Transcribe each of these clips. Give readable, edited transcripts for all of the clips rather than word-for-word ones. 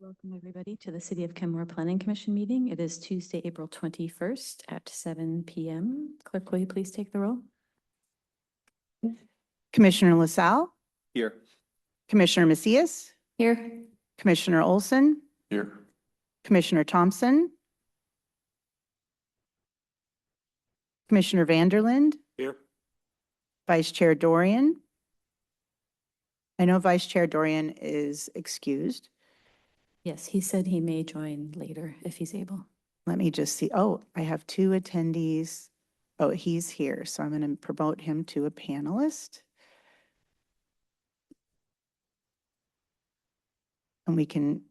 Welcome, everybody, to the City of Kenmore Planning Commission meeting. It is Tuesday, April 21st at 7 p.m. Clerk, will you please take the roll? Commissioner LaSalle, Here. Commissioner Macias, Here. Commissioner Olson, Here. Commissioner Thompson, Commissioner Vanderland, Here. Vice Chair Dorian. I know Vice Chair Dorian is excused. Yes, he said he may join later if he's able. Let me just see. Oh, I have two attendees. Oh, he's here, so I'm going to promote him to a panelist. And we can,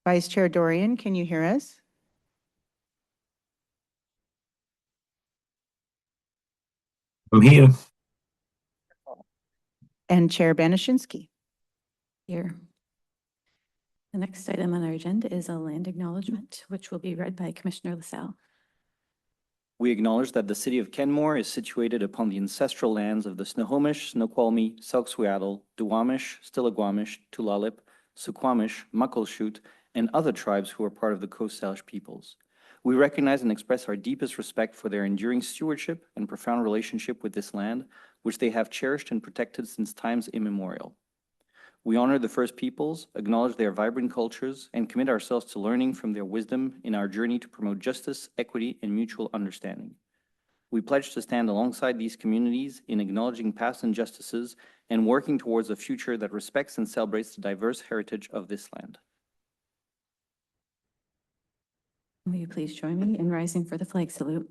Vice Chair Dorian, can you hear us? I'm here. And Chair Banashinsky. Here. The next item on our agenda is a land acknowledgement, which will be read by Commissioner LaSalle. We acknowledge that the city of Kenmore is situated upon the ancestral lands of the Snohomish, Snoqualmie, Selk'Swattle, Duwamish, Stillaguamish, Tulalip, Suquamish, Muckleshoot, and other tribes who are part of the Coast Salish peoples. We recognize and express our deepest respect for their enduring stewardship and profound relationship with this land, which they have cherished and protected since times immemorial. We honor the First Peoples, acknowledge their vibrant cultures, and commit ourselves to learning from their wisdom in our journey to promote justice, equity, and mutual understanding. We pledge to stand alongside these communities in acknowledging past injustices and working towards a future that respects and celebrates the diverse heritage of this land. Will you please join me in rising for the flag salute?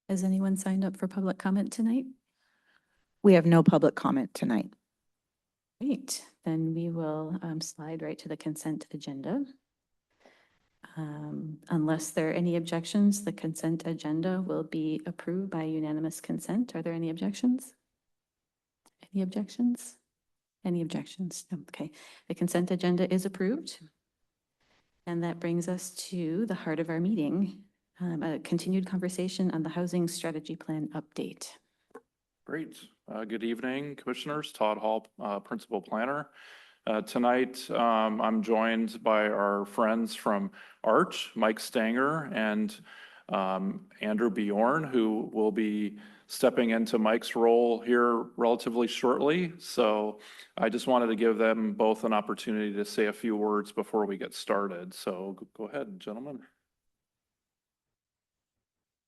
Has anyone signed up for public comment tonight? We have no public comment tonight. Great, then we will slide right to the consent agenda. Unless there are any objections, the consent agenda will be approved by unanimous consent. Are there any objections? Any objections? Any objections? No. Okay, the consent agenda is approved. And that brings us to the heart of our meeting, a continued conversation on the housing strategy plan update. Great. Good evening, Commissioners. Todd Hall, Principal Planner. Tonight, I'm joined by our friends from ARCH, Mike Stanger and Andrew Bjorn, who will be stepping into Mike's role here relatively shortly. So I just wanted to give them both an opportunity to say a few words before we get started. So go ahead, gentlemen.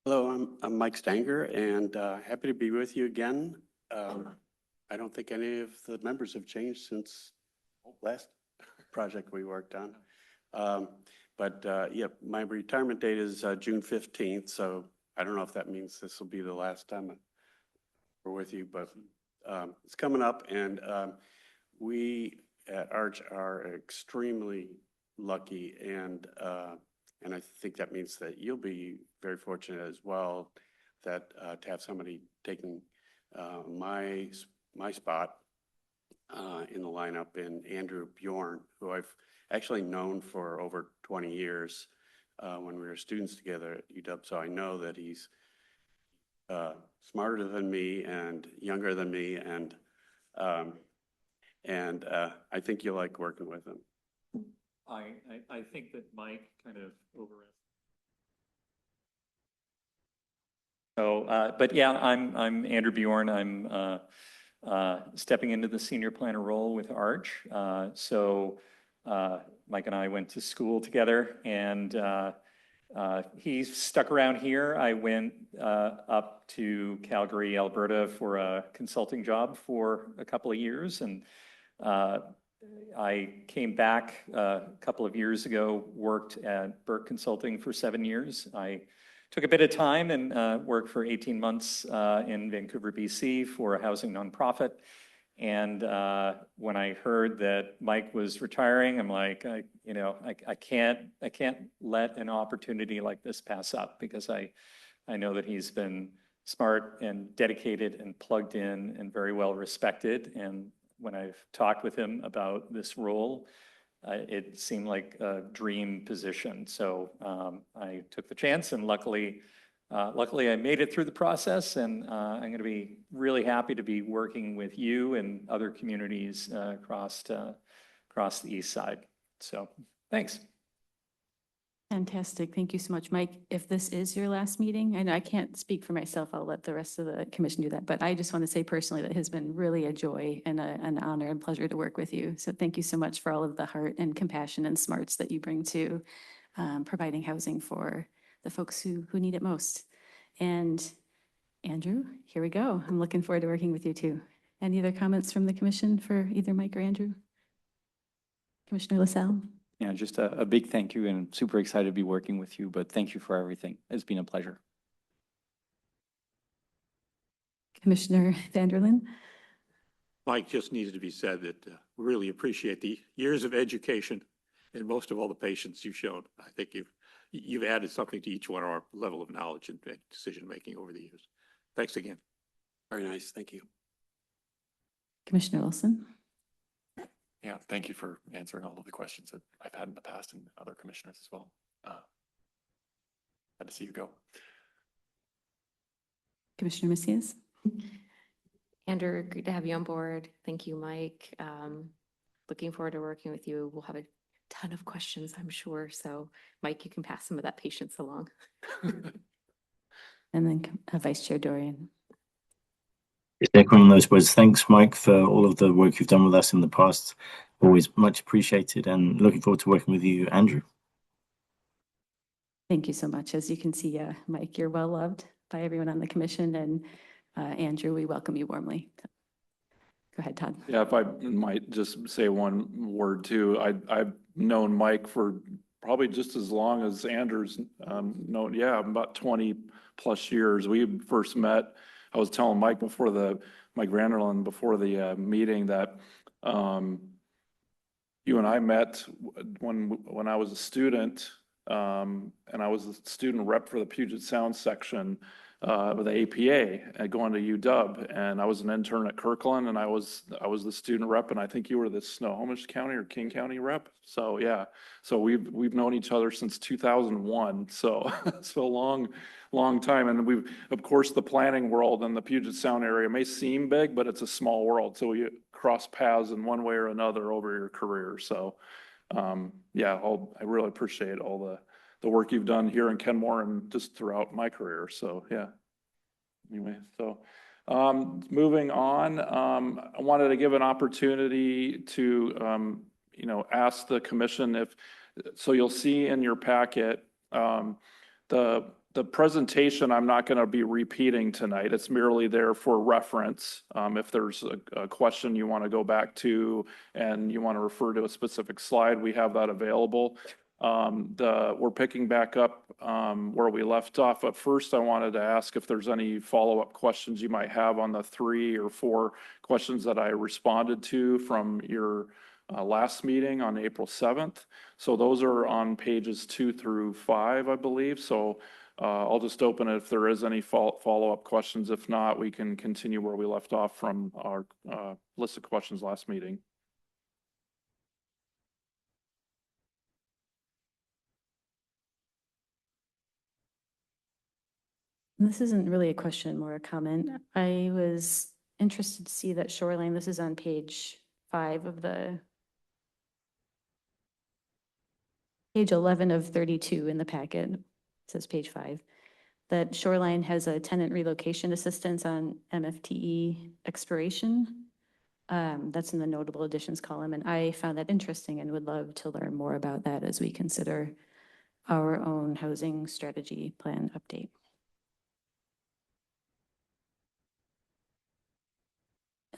Hello, I'm Mike Stanger, and happy to be with you again. I don't think any of the members have changed since last project we worked on. Yeah, my retirement date is June 15th, so I don't know if that means this will be the last time we're with you, but it's coming up, and we at ARCH are extremely lucky, and I think that means that you'll be very fortunate as well that to have somebody taking my spot in the lineup in Andrew Bjorn, who I've actually known for over 20 years when we were students together at UW. So I know that he's smarter than me and younger than me, and I think you'll like working with him. I think that Mike kind of overestimated. So, but yeah, I'm Andrew Bjorn. I'm stepping into the senior planner role with ARCH. Mike and I went to school together, and he stuck around here. I went up to Calgary, Alberta for a consulting job for a couple of years, and I came back a couple of years ago, worked at Burke Consulting for 7 years. I took a bit of time and worked for 18 months in Vancouver, BC for a housing nonprofit. And when I heard that Mike was retiring, I'm like, I can't let an opportunity like this pass up, because I know that he's been smart and dedicated and plugged in and very well respected. And when I've talked with him about this role, it seemed like a dream position. So I took the chance, and luckily I made it through the process, and I'm going to be really happy to be working with you and other communities across the east side. So thanks. Fantastic. Thank you so much, Mike. If this is your last meeting, I know I can't speak for myself. I'll let the rest of the commission do that. But I just want to say personally that it has been really a joy and an honor and pleasure to work with you. So thank you so much for all of the heart and compassion and smarts that you bring to providing housing for the folks who need it most. And Andrew, here we go. I'm looking forward to working with you too. Any other comments from the commission for either Mike or Andrew? Commissioner LaSalle? Yeah, just a big thank you, and super excited to be working with you, but thank you for everything. It's been a pleasure. Commissioner Vanderlyn? Mike, just needed to be said that we really appreciate the years of education and most of all the patience you've shown. I think you've added something to each one of our level of knowledge and decision-making over the years. Thanks again. Very nice. Thank you. Commissioner Olson? Yeah, thank you for answering all of the questions that I've had in the past and other commissioners as well. Glad to see you go. Commissioner Macias? Andrew, great to have you on board. Thank you, Mike. Looking forward to working with you. We'll have a ton of questions, I'm sure. So Mike, you can pass some of that patience along. And then Vice Chair Dorian. Just echoing those words, thanks, Mike, for all of the work you've done with us in the past. Always much appreciated, and looking forward to working with you, Andrew. Thank you so much. As you can see, Mike, you're well loved by everyone on the commission, and Andrew, we welcome you warmly. Go ahead, Todd. Yeah, if I might just say one word too. I've known Mike for probably just as long as Andrew's known, yeah, about 20 plus years. We first met, I was telling Mike before Mike Vanderlyn before the meeting that you and I met when I was a student, and I was a student rep for the Puget Sound section with the APA going to UW, and I was an intern at Kirkland, and I was the student rep, and I think you were the Snohomish County or King County rep. So yeah, so we've known each other since 2001. So it's a long time, and we've, of course, the planning world in the Puget Sound area may seem big, but it's a small world. So you cross paths in one way or another over your career. So yeah, I really appreciate all the work you've done here in Kenmore and just throughout my career. So yeah, anyway, so moving on, I wanted to give an opportunity to, ask the commission so you'll see in your packet, the presentation I'm not going to be repeating tonight. It's merely there for reference. If there's a question you want to go back to and you want to refer to a specific slide, we have that available. We're picking back up where we left off. But first, I wanted to ask if there's any follow-up questions you might have on the 3 or 4 questions that I responded to from your last meeting on April 7th. So those are on pages 2 through 5, I believe. So I'll just open it if there is any follow-up questions. If not, we can continue where we left off from our list of questions last meeting. This isn't really a question, more a comment. I was interested to see that shoreline, this is on page 5 of page 11 of 32 in the packet. It says page 5. That shoreline has a tenant relocation assistance on MFTE expiration. That's in the notable additions column, and I found that interesting and would love to learn more about that as we consider our own housing strategy plan update.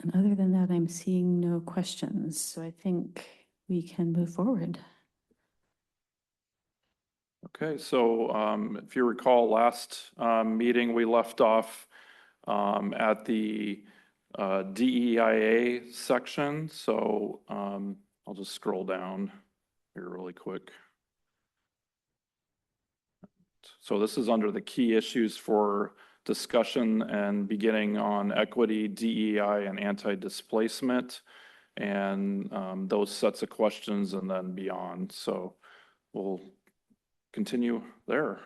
And other than that, I'm seeing no questions, so I think we can move forward. Okay, so if you recall, last meeting, we left off at the DEIA section. So I'll just scroll down here really quick. So this is under the key issues for discussion and beginning on equity, DEI, and anti-displacement, and those sets of questions and then beyond. So we'll continue there.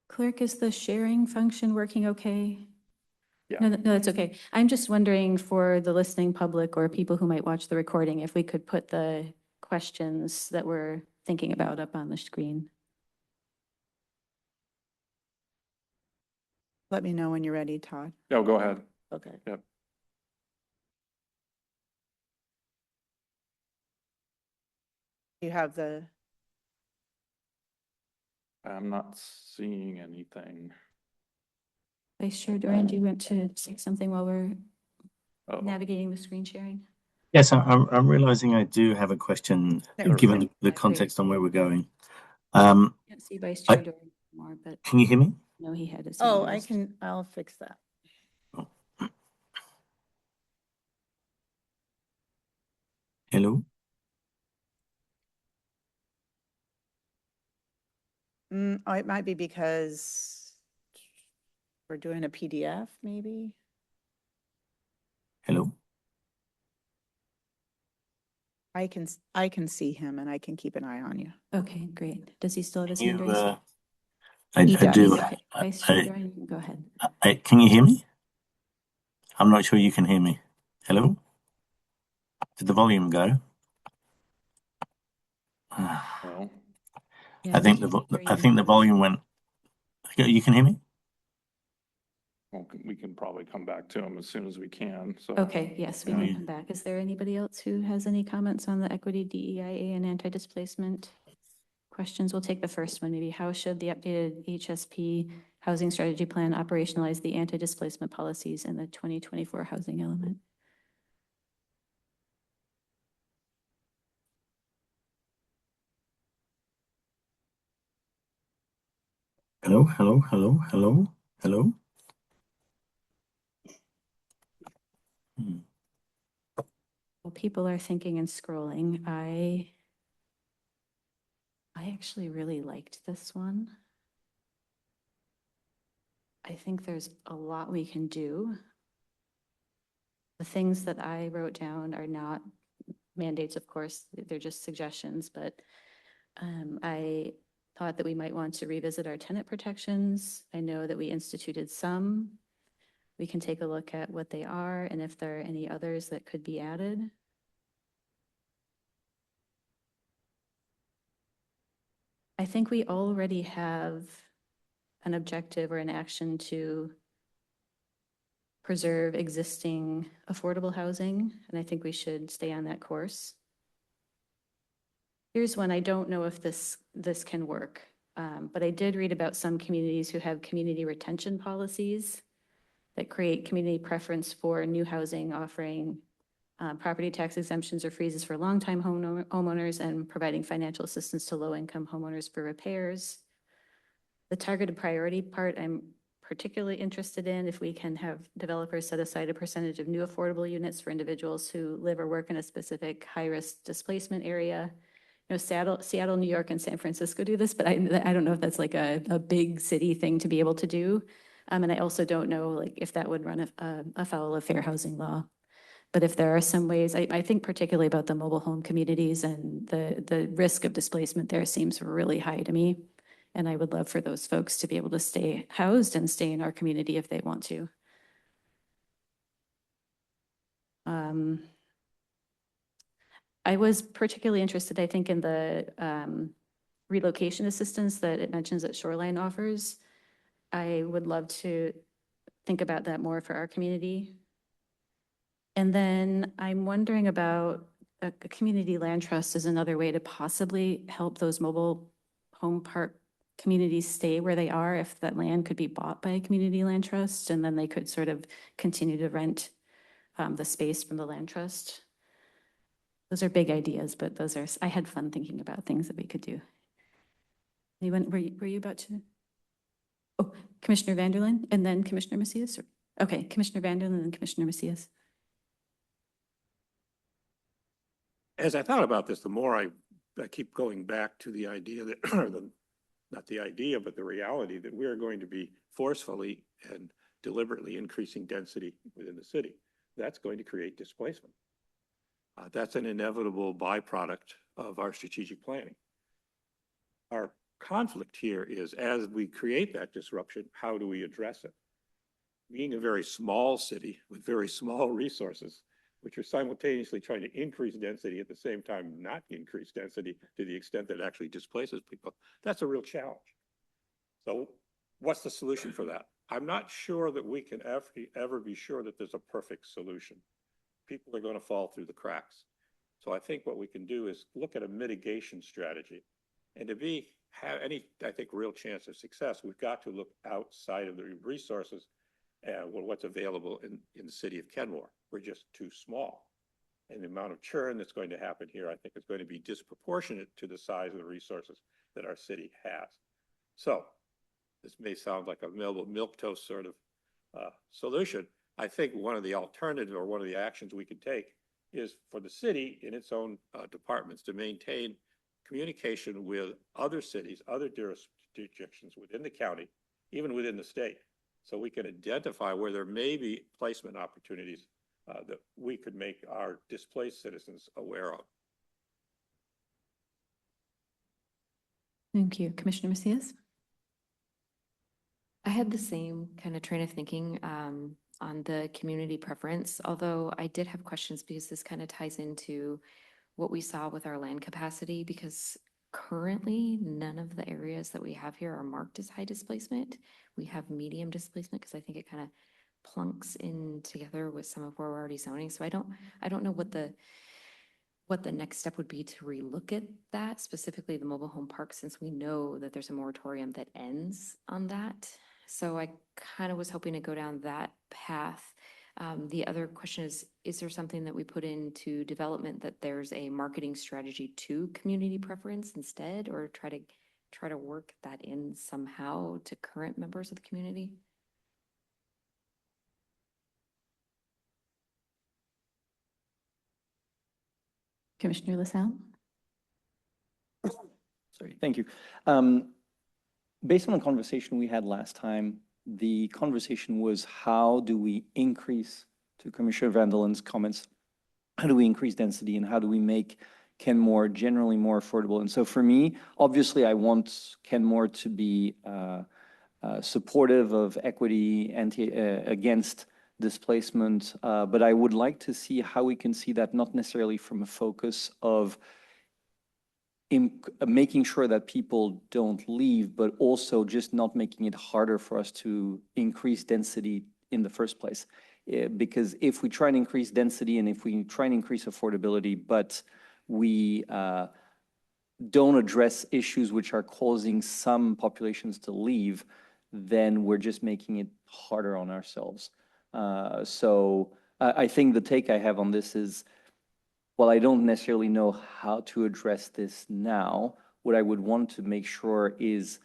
Clerk, is the sharing function working okay? Yeah. No, that's okay. I'm just wondering for the listening public or people who might watch the recording, if we could put the questions that we're thinking about up on the screen. Let me know when you're ready, Todd. No, go ahead. Okay. Yep. You have the, I'm not seeing anything. Vice Chair Doran, do you want to say something while we're Oh, navigating the screen sharing? Yes, I'm realizing I do have a question, There we given go. the context on where we're going. Can't see Vice I- Chair Doran anymore, but Can you hear me? no, he had his hand oh, raised. I'll fix that. Hello? Oh, it might be because we're doing a PDF, maybe? Hello? I can see him and I can keep an eye on you. Okay, great. Does he still have his Can hand you, raised? I He does. do. Okay, Vice I- Chair Doran, you can go ahead. Can you hear me? I'm not sure you can hear me. Hello? Did the volume go? no. Yeah, I we think can't hear I you. think the volume went. You can hear me? Well, we can probably come back to him as soon as we can. So. Okay, yes, we Yeah. can come back. Is there anybody else who has any comments on the equity, DEIA, and anti-displacement questions? We'll take the first one, maybe. How should the updated HSP housing strategy plan operationalize the anti-displacement policies in the 2024 housing element? Hello, hello, hello, hello, hello. Well, people are thinking and scrolling. I actually really liked this one. I think there's a lot we can do. The things that I wrote down are not mandates, of course, they're just suggestions, but I thought that we might want to revisit our tenant protections. I know that we instituted some. We can take a look at what they are and if there are any others that could be added. I think we already have an objective or an action to preserve existing affordable housing, and I think we should stay on that course. Here's one, I don't know if this can work, but I did read about some communities who have community retention policies that create community preference for new housing, offering property tax exemptions or freezes for longtime homeowners and providing financial assistance to low-income homeowners for repairs. The targeted priority part I'm particularly interested in, if we can have developers set aside a percentage of new affordable units for individuals who live or work in a specific high-risk displacement area. You know, Seattle, New York, and San Francisco do this, but I don't know if that's like a big city thing to be able to do. And I also don't know like if that would run afoul of fair housing law. But if there are some ways, I think particularly about the mobile home communities and the risk of displacement there seems really high to me. And I would love for those folks to be able to stay housed and stay in our community if they want to. I was particularly interested, I think, in the relocation assistance that it mentions that Shoreline offers. I would love to think about that more for our community. And then I'm wondering about a community land trust is another way to possibly help those mobile home park communities stay where they are if that land could be bought by a community land trust and then they could sort of continue to rent the space from the land trust. Those are big ideas, but those are, I had fun thinking about things that we could do. Anyone, were you about to? Oh, Commissioner Vanderlyn and then Commissioner Macias? Okay, Commissioner Vanderlyn and then Commissioner Macias. As I thought about this, the more I keep going back to the idea that, or not the idea, but the reality that we are going to be forcefully and deliberately increasing density within the city. That's going to create displacement. That's an inevitable byproduct of our strategic planning. Our conflict here is, as we create that disruption, how do we address it? Being a very small city with very small resources, which are simultaneously trying to increase density at the same time, not increase density to the extent that it actually displaces people, that's a real challenge. So what's the solution for that? I'm not sure that we can ever be sure that there's a perfect solution. People are going to fall through the cracks. So I think what we can do is look at a mitigation strategy. And to have any, I think, real chance of success, we've got to look outside of the resources and what's available in the city of Kenmore. We're just too small. And the amount of churn that's going to happen here, I think, is going to be disproportionate to the size of the resources that our city has. So this may sound like a milquetoast sort of solution. I think one of the alternatives or one of the actions we could take is for the city in its own departments to maintain communication with other cities, other jurisdictions within the county, even within the state, so we can identify where there may be placement opportunities that we could make our displaced citizens aware of. Thank you. Commissioner Macias? I had the same kind of train of thinking on the community preference, although I did have questions because this kind of ties into what we saw with our land capacity, because currently none of the areas that we have here are marked as high displacement. We have medium displacement because I think it kind of plunks in together with some of where we're already zoning. So I don't know what the next step would be to relook at that, specifically the mobile home park, since we know that there's a moratorium that ends on that. So I kind of was hoping to go down that path. The other question is there something that we put into development that there's a marketing strategy to community preference instead, or try to work that in somehow to current members of the community? Commissioner LaSalle? Sorry, thank you. Based on the conversation we had last time, the conversation was how do we increase, to Commissioner Vandelen's comments, how do we increase density and how do we make Kenmore generally more affordable? And so for me, obviously, I want Kenmore to be supportive of equity against displacement, but I would like to see how we can see that not necessarily from a focus of making sure that people don't leave, but also just not making it harder for us to increase density in the first place. Because if we try and increase density and if we try and increase affordability, but we don't address issues which are causing some populations to leave, then we're just making it harder on ourselves. So I think the take I have on this is, well, I don't necessarily know how to address this now. What I would want to make sure is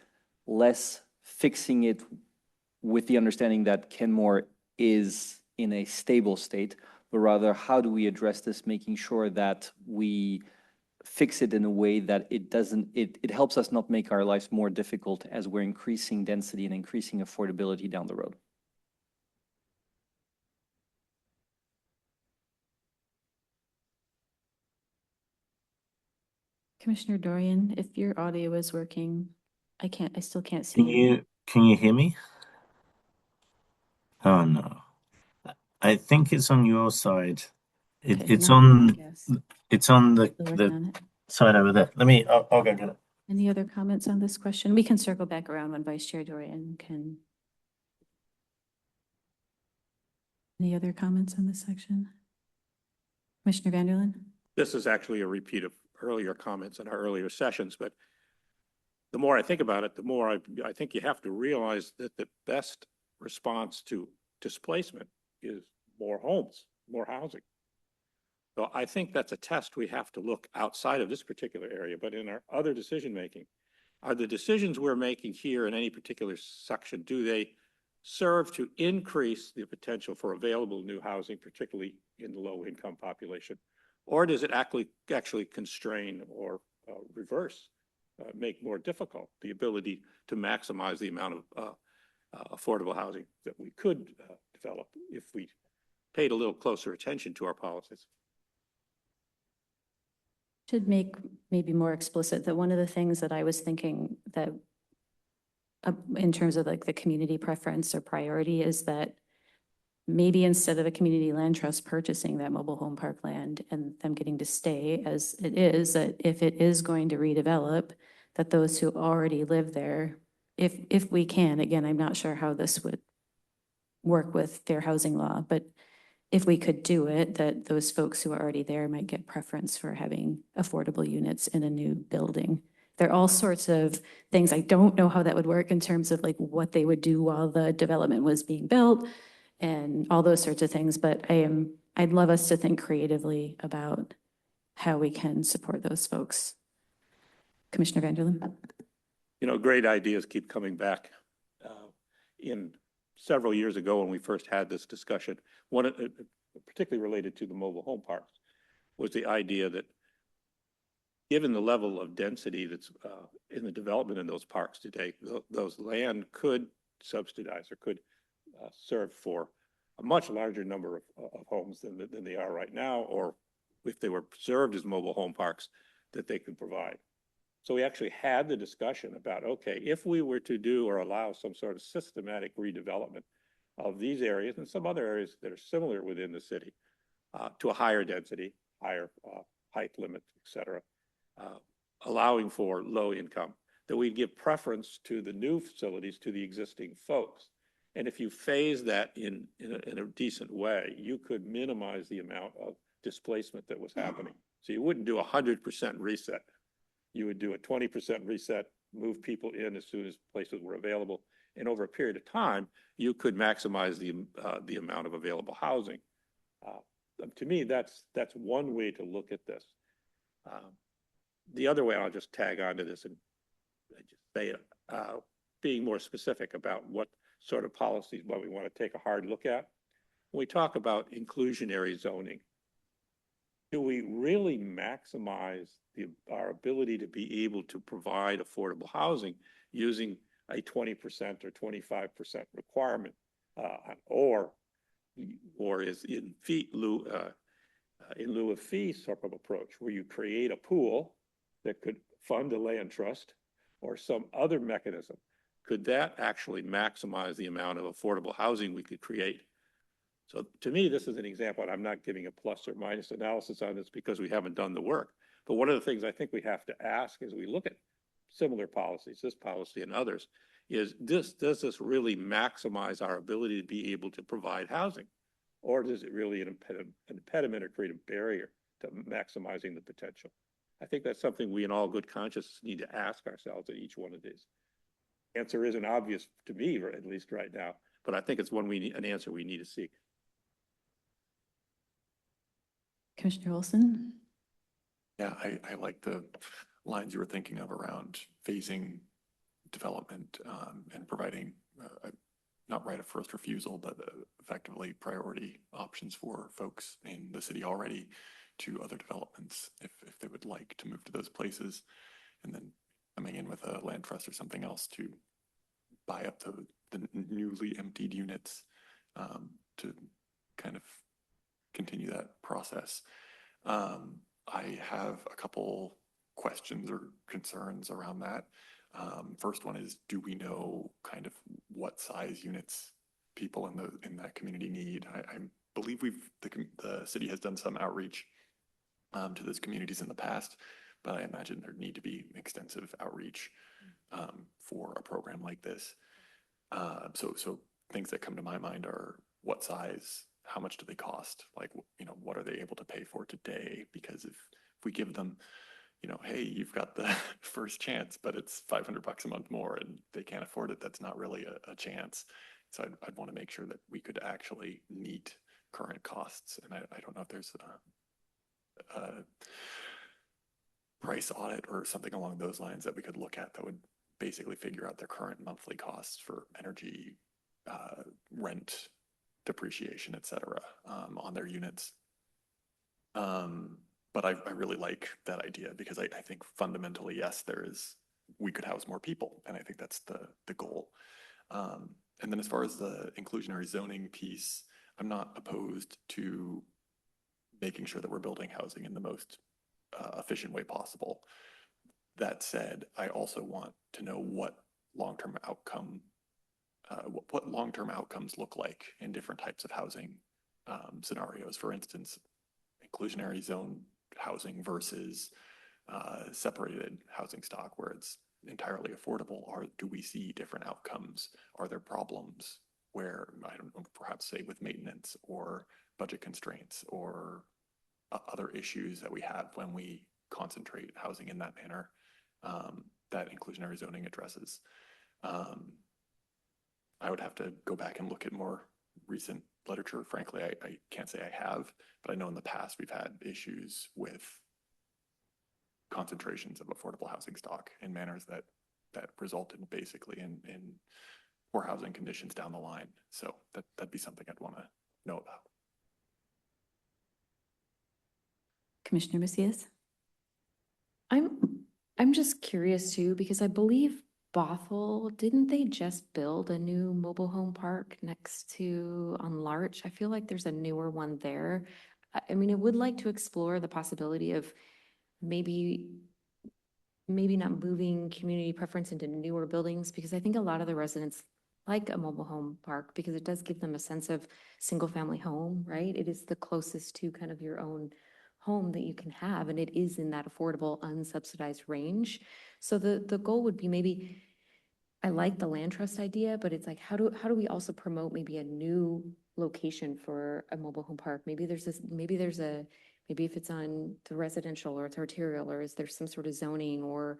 less fixing it with the understanding that Kenmore is in a stable state, but rather how do we address this, making sure that we fix it in a way that it helps us not make our lives more difficult as we're increasing density and increasing affordability down the road. Commissioner Dorian, if your audio is working, I still can't see you. Can you hear me? Oh no. I think it's on your side. Okay, It's now I on guess. the Still working on it. side over there. I'll go get it. Any other comments on this question? We can circle back around when Vice Chair Dorian can. Any other comments on this section? Commissioner Vanderlyn? This is actually a repeat of earlier comments in our earlier sessions, but the more I think about it, the more I think you have to realize that the best response to displacement is more homes, more housing. So I think that's a test we have to look outside of this particular area, but in our other decision-making. Are the decisions we're making here in any particular section, do they serve to increase the potential for available new housing, particularly in the low-income population? Or does it actually constrain or reverse, make more difficult the ability to maximize the amount of affordable housing that we could develop if we paid a little closer attention to our policies. Should make maybe more explicit that one of the things that I was thinking that in terms of like the community preference or priority is that maybe instead of a community land trust purchasing that mobile home park land and them getting to stay as it is, that if it is going to redevelop, that those who already live there, if we can, again, I'm not sure how this would work with fair housing law, but if we could do it, that those folks who are already there might get preference for having affordable units in a new building. There are all sorts of things. I don't know how that would work in terms of like what they would do while the development was being built and all those sorts of things, but I'd love us to think creatively about how we can support those folks. Commissioner Vanderlyn? You know, great ideas keep coming back. In several years ago when we first had this discussion, one particularly related to the mobile home parks, was the idea that given the level of density that's in the development in those parks today, those land could subsidize or could serve for a much larger number of homes than they are right now, or if they were preserved as mobile home parks, that they could provide. So we actually had the discussion about, okay, if we were to do or allow some sort of systematic redevelopment of these areas and some other areas that are similar within the city to a higher density, higher height limit, et cetera, allowing for low income, that we'd give preference to the new facilities to the existing folks. And if you phase that in a decent way, you could minimize the amount of displacement that was happening. So you wouldn't do a 100% reset. You would do a 20% reset, move people in as soon as places were available. And over a period of time, you could maximize the amount of available housing. To me, that's one way to look at this. The other way, I'll just tag onto this and just say, being more specific about what sort of policies, what we want to take a hard look at. When we talk about inclusionary zoning, do we really maximize our ability to be able to provide affordable housing using a 20% or 25% requirement, or is in lieu of fee sort of approach, where you create a pool that could fund a land trust or some other mechanism? Could that actually maximize the amount of affordable housing we could create? So to me, this is an example, and I'm not giving a plus or minus analysis on this because we haven't done the work. But one of the things I think we have to ask as we look at similar policies, this policy and others, is does this really maximize our ability to be able to provide housing? Or does it really an impediment or create a barrier to maximizing the potential? I think that's something we in all good conscience need to ask ourselves at each one of these. Answer isn't obvious to me, at least right now, but I think it's an answer we need to seek. Commissioner Wilson? Yeah, I like the lines you were thinking of around phasing development and providing not right of first refusal, but effectively priority options for folks in the city already to other developments if they would like to move to those places, and then coming in with a land trust or something else to buy up the newly emptied units to kind of continue that process. I have a couple questions or concerns around that. First one is, do we know kind of what size units people in that community need? I believe the city has done some outreach to those communities in the past, but I imagine there need to be extensive outreach for a program like this. So things that come to my mind are what size, how much do they cost? Like, what are they able to pay for today? Because if we give them, hey, you've got the first chance, but it's $500 a month more and they can't afford it, that's not really a chance. So I'd want to make sure that we could actually meet current costs. And I don't know if there's a price audit or something along those lines that we could look at that would basically figure out their current monthly costs for energy, rent, depreciation, et cetera, on their units. But I really like that idea because I think fundamentally, yes, we could house more people. And I think that's the goal. And then as far as the inclusionary zoning piece, I'm not opposed to making sure that we're building housing in the most efficient way possible. That said, I also want to know what long-term outcome, what long-term outcomes look like in different types of housing scenarios. For instance, inclusionary zone housing versus separated housing stock where it's entirely affordable. Or do we see different outcomes? Are there problems where, I don't know, perhaps say with maintenance or budget constraints or other issues that we have when we concentrate housing in that manner that inclusionary zoning addresses? I would have to go back and look at more recent literature. Frankly, I can't say I have, but I know in the past we've had issues with concentrations of affordable housing stock in manners that resulted basically in poor housing conditions down the line. So that'd be something I'd want to know about. Commissioner Macias? I'm just curious too, because I believe Bothell, didn't they just build a new mobile home park next to on Larch? I feel like there's a newer one there. I mean, I would like to explore the possibility of maybe not moving community preference into newer buildings, because I think a lot of the residents like a mobile home park because it does give them a sense of single family home, right? It is the closest to kind of your own home that you can have, and it is in that affordable, unsubsidized range. So the goal would be maybe, I like the land trust idea, but it's like, how do we also promote maybe a new location for a mobile home park? Maybe if it's on the residential or it's arterial, or is there some sort of zoning or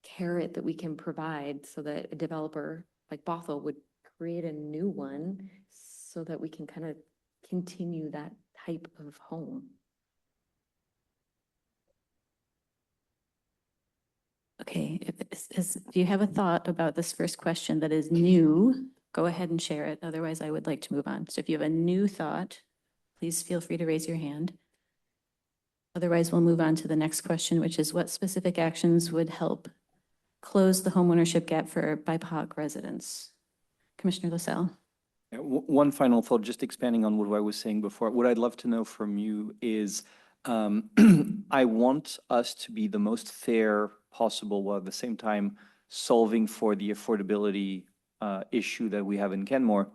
carrot that we can provide so that a developer like Bothell would create a new one so that we can kind of continue that type of home? Okay, do you have a thought about this first question that is new? Go ahead and share it. Otherwise, I would like to move on. So if you have a new thought, please feel free to raise your hand. Otherwise, we'll move on to the next question, which is what specific actions would help close the homeownership gap for BIPOC residents? Commissioner LaSalle. Yeah, one final thought, just expanding on what I was saying before. What I'd love to know from you is, I want us to be the most fair possible, while at the same time solving for the affordability issue that we have in Kenmore.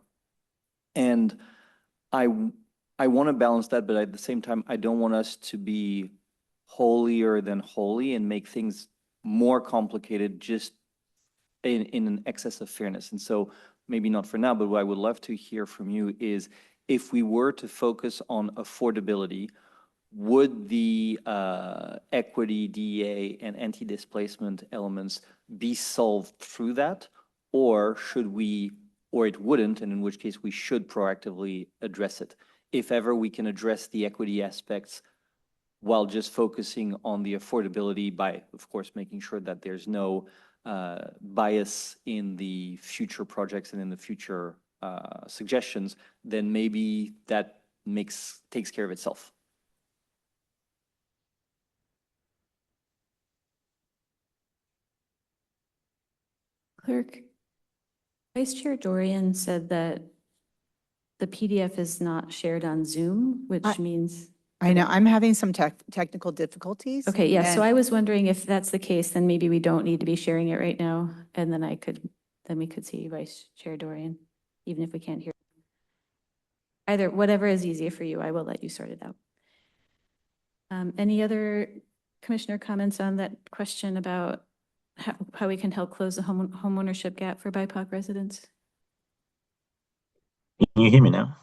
And I want to balance that, but at the same time, I don't want us to be holier than holy and make things more complicated just in an excess of fairness. And so maybe not for now, but what I would love to hear from you is if we were to focus on affordability, would the equity, DEA, and anti-displacement elements be solved through that? Or should we, or it wouldn't, and in which case we should proactively address it? If ever we can address the equity aspects while just focusing on the affordability by, of course, making sure that there's no bias in the future projects and in the future suggestions, then maybe that takes care of itself. Clerk, Vice Chair Dorian said that the PDF is not shared on Zoom, which means. I know, I'm having some technical difficulties. Okay, yeah, so and- I was wondering if that's the case, then maybe we don't need to be sharing it right now. And then we could see Vice Chair Dorian, even if we can't hear. Either, whatever is easier for you, I will let you sort it out. Any other commissioner comments on that question about how we can help close the homeownership gap for BIPOC residents? Can you hear me now?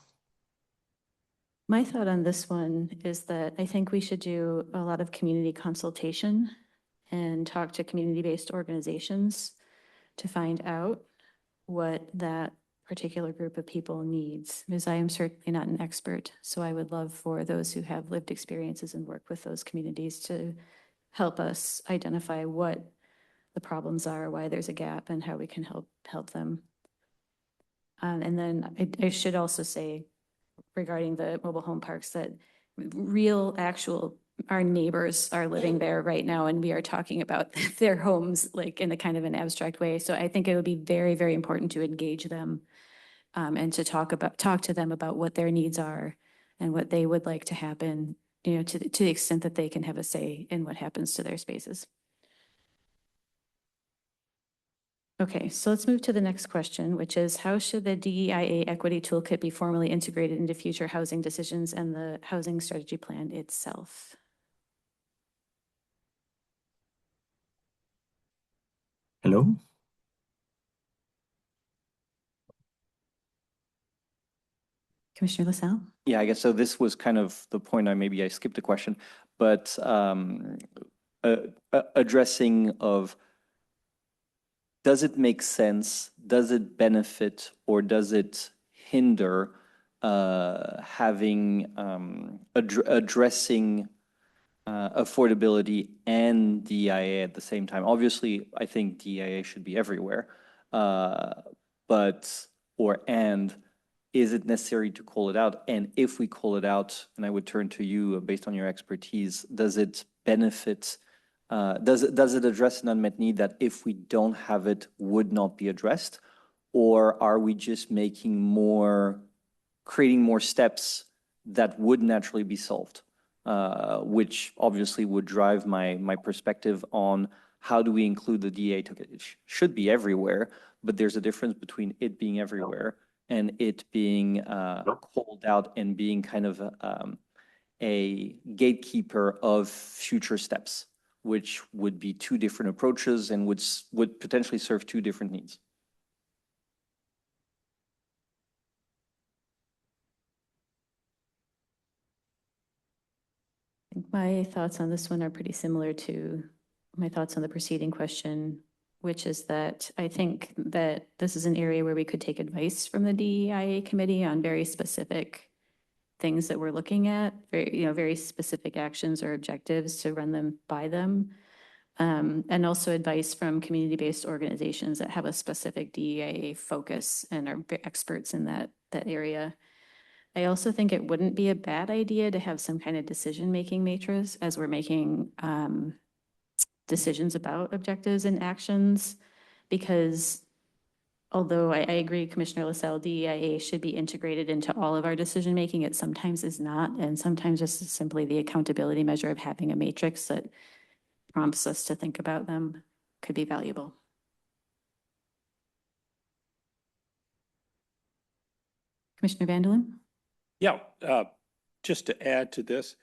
My thought on this one is that I think we should do a lot of community consultation and talk to community-based organizations to find out what that particular group of people needs, because I am certainly not an expert. So I would love for those who have lived experiences and work with those communities to help us identify what the problems are, why there's a gap, and how we can help them. And then I should also say regarding the mobile home parks that real actual our neighbors are living there right now, and we are talking about their homes like in a kind of an abstract way. So I think it would be very, very important to engage them and to talk to them about what their needs are and what they would like to happen, you know, to the extent that they can have a say in what happens to their spaces. Okay, so let's move to the next question, which is how should the DEIA equity toolkit be formally integrated into future housing decisions and the housing strategy plan itself? Hello? Commissioner LaSalle? Yeah, I guess so. This was kind of the point. Maybe I skipped a question, but addressing of, does it make sense? Does it benefit or does it hinder having addressing affordability and DIA at the same time? Obviously, I think DIA should be everywhere, but is it necessary to call it out? And if we call it out, and I would turn to you based on your expertise, does it benefit? Does it address an unmet need that if we don't have it would not be addressed? Or are we just creating more steps that would naturally be solved? Which obviously would drive my perspective on how do we include the DA toolkit. It should be everywhere, but there's a difference between it being everywhere and it being called out and being kind of a gatekeeper of future steps, which would be two different approaches and would potentially serve two different needs. I think my thoughts on this one are pretty similar to my thoughts on the preceding question, which is that I think that this is an area where we could take advice from the DEIA committee on very specific things that we're looking at, very specific actions or objectives to run them by them. And also advice from community-based organizations that have a specific DEIA focus and are experts in that area. I also think it wouldn't be a bad idea to have some kind of decision-making matrix as we're making decisions about objectives and actions, because although I agree, Commissioner LaSalle, DEIA should be integrated into all of our decision-making, it sometimes is not, and sometimes just simply the accountability measure of having a matrix that prompts us to think about them could be valuable. Commissioner Vandelin? Yeah, just to add to this,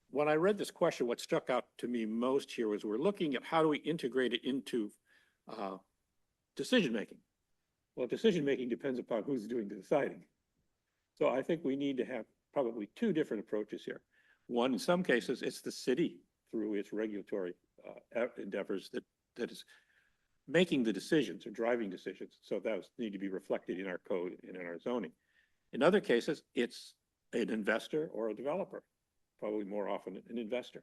when I read this question, what stuck out to me most here was we're looking at how do we integrate it into decision-making. Well, decision-making depends upon who's doing the deciding. So I think we need to have probably two different approaches here. One, in some cases, it's the city through its regulatory endeavors that is making the decisions or driving decisions. So those need to be reflected in our code and in our zoning. In other cases, it's an investor or a developer, probably more often an investor.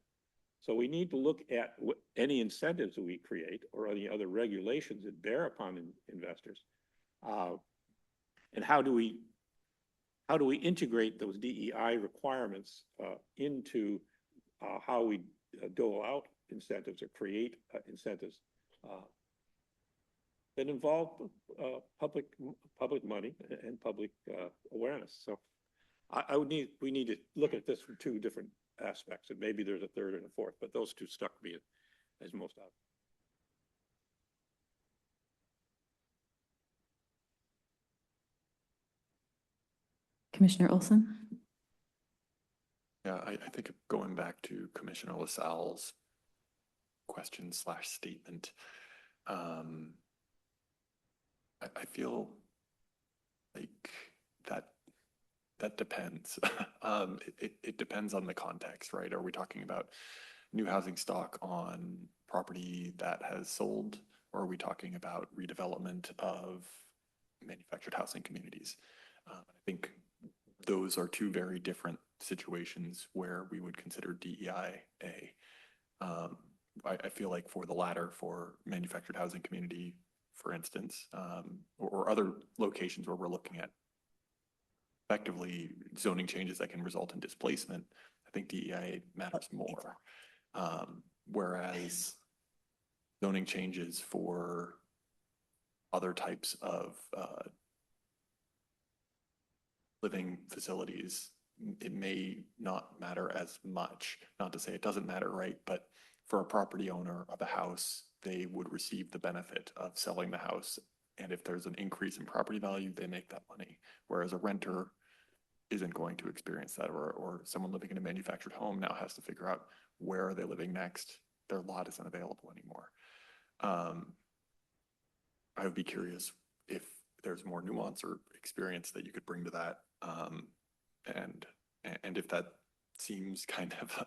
So we need to look at any incentives that we create or any other regulations that bear upon investors. And how do we integrate those DEI requirements into how we dole out incentives or create incentives that involve public money and public awareness. So we need to look at this from two different aspects, and maybe there's a third and a fourth, but those two struck me as most obvious. Commissioner Olson? Yeah, I think going back to Commissioner LaSalle's question / statement, I feel like that depends. It depends on the context, right? Are we talking about new housing stock on property that has sold, or are we talking about redevelopment of manufactured housing communities? I think those are two very different situations where we would consider DEIA. I feel like for the latter, for manufactured housing community, for instance, or other locations where we're looking at effectively zoning changes that can result in displacement, I think DEIA matters more. Whereas zoning changes for other types of living facilities, it may not matter as much. Not to say it doesn't matter, right? But for a property owner of a house, they would receive the benefit of selling the house. And if there's an increase in property value, they make that money. Whereas a renter isn't going to experience that, or someone living in a manufactured home now has to figure out where are they living next. Their lot isn't available anymore. I would be curious if there's more nuance or experience that you could bring to that. And if that seems kind of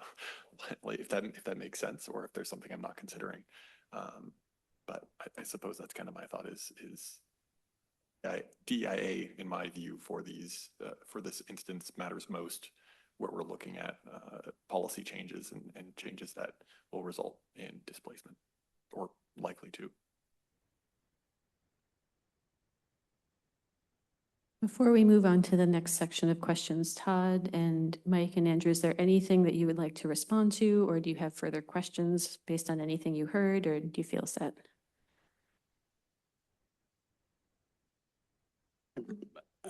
like, if that makes sense, or if there's something I'm not considering. But I suppose that's kind of my thought is DIA, in my view, for these, for this instance, matters most where we're looking at policy changes and changes that will result in displacement, or likely to. Before we move on to the next section of questions, Todd and Mike and Andrew, is there anything that you would like to respond to, or do you have further questions based on anything you heard, or do you feel set?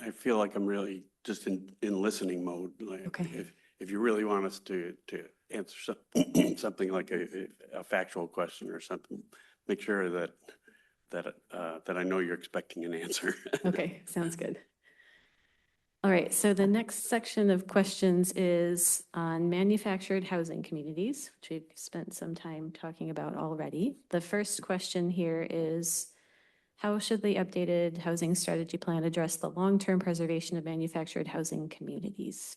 I feel like I'm really just in listening mode. Like, Okay. if you really want us to answer something like a factual question or something, make sure that I know you're expecting an answer. Okay, sounds good. All right, so the next section of questions is on manufactured housing communities, which we've spent some time talking about already. The first question here is, how should the updated housing strategy plan address the long-term preservation of manufactured housing communities?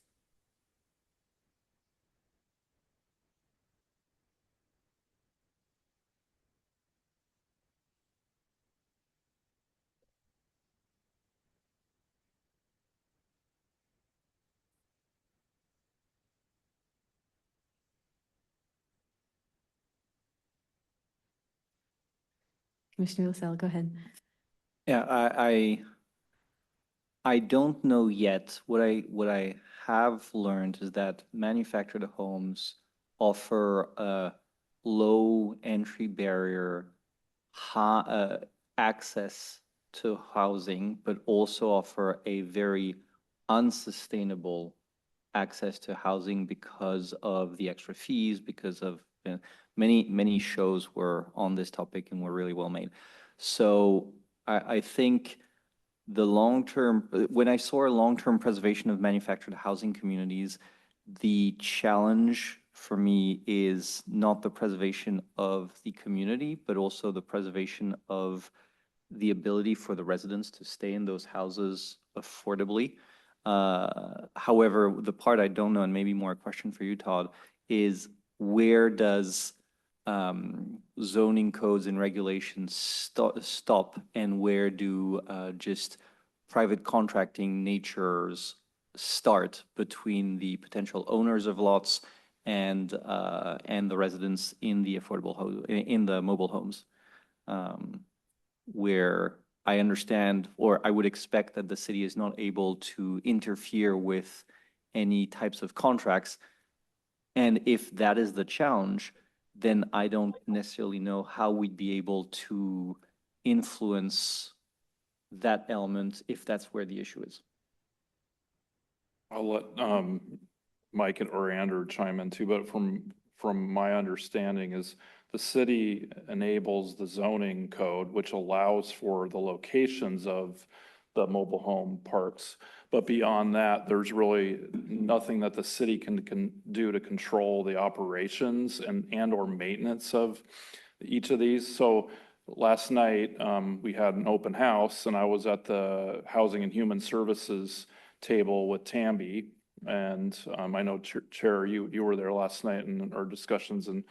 Commissioner LaSalle, go ahead. Yeah, I don't know yet. What I have learned is that manufactured homes offer a low entry barrier, high access to housing, but also offer a very unsustainable access to housing because of the extra fees, because of many shows were on this topic and were really well made. So I think the long-term, when I saw a long-term preservation of manufactured housing communities, the challenge for me is not the preservation of the community, but also the preservation of the ability for the residents to stay in those houses affordably. However, the part I don't know, and maybe more a question for you, Todd, is where does zoning codes and regulations stop, and where do just private contracting natures start between the potential owners of lots and the residents in the in the mobile homes, where I understand, or I would expect, that the city is not able to interfere with any types of contracts. And if that is the challenge, then I don't necessarily know how we'd be able to influence that element if that's where the issue is. I'll let Mike or Andrew chime in too, but from my understanding is the city enables the zoning code, which allows for the locations of the mobile home parks. But beyond that, there's really nothing that the city can do to control the operations and or maintenance of each of these. So last night, we had an open house, and I was at the Housing and Human Services table with Tambi. And I know, Chair, you were there last night in our discussions, and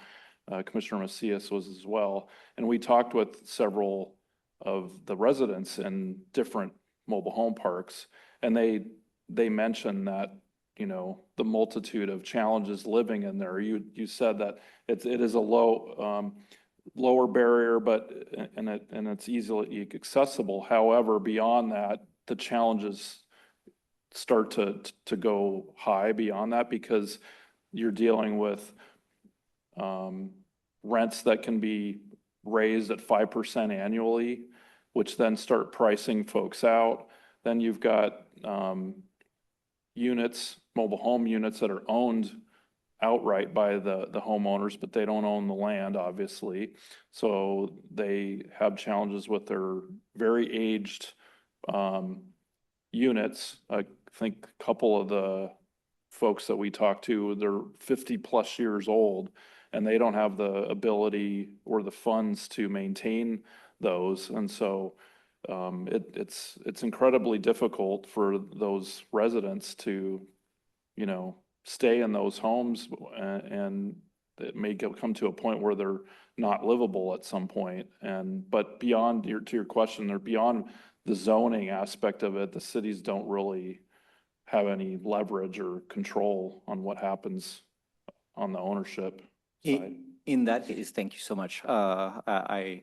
Commissioner Macias was as well. And we talked with several of the residents in different mobile home parks, and they mentioned that, you know, the multitude of challenges living in there. You said that it is a lower barrier, but and it's easily accessible. However, beyond that, the challenges start to go high beyond that, because you're dealing with rents that can be raised at 5% annually, which then start pricing folks out. Then you've got units, mobile home units that are owned outright by the homeowners, but they don't own the land, obviously. So they have challenges with their very aged units. I think a couple of the folks that we talked to, they're 50+ years old, and they don't have the ability or the funds to maintain those. And so it's incredibly difficult for those residents to, stay in those homes, and it may come to a point where they're not livable at some point. But beyond to your question, they're beyond the zoning aspect of it. The cities don't really have any leverage or control on what happens on the ownership side. In that case, thank you so much. I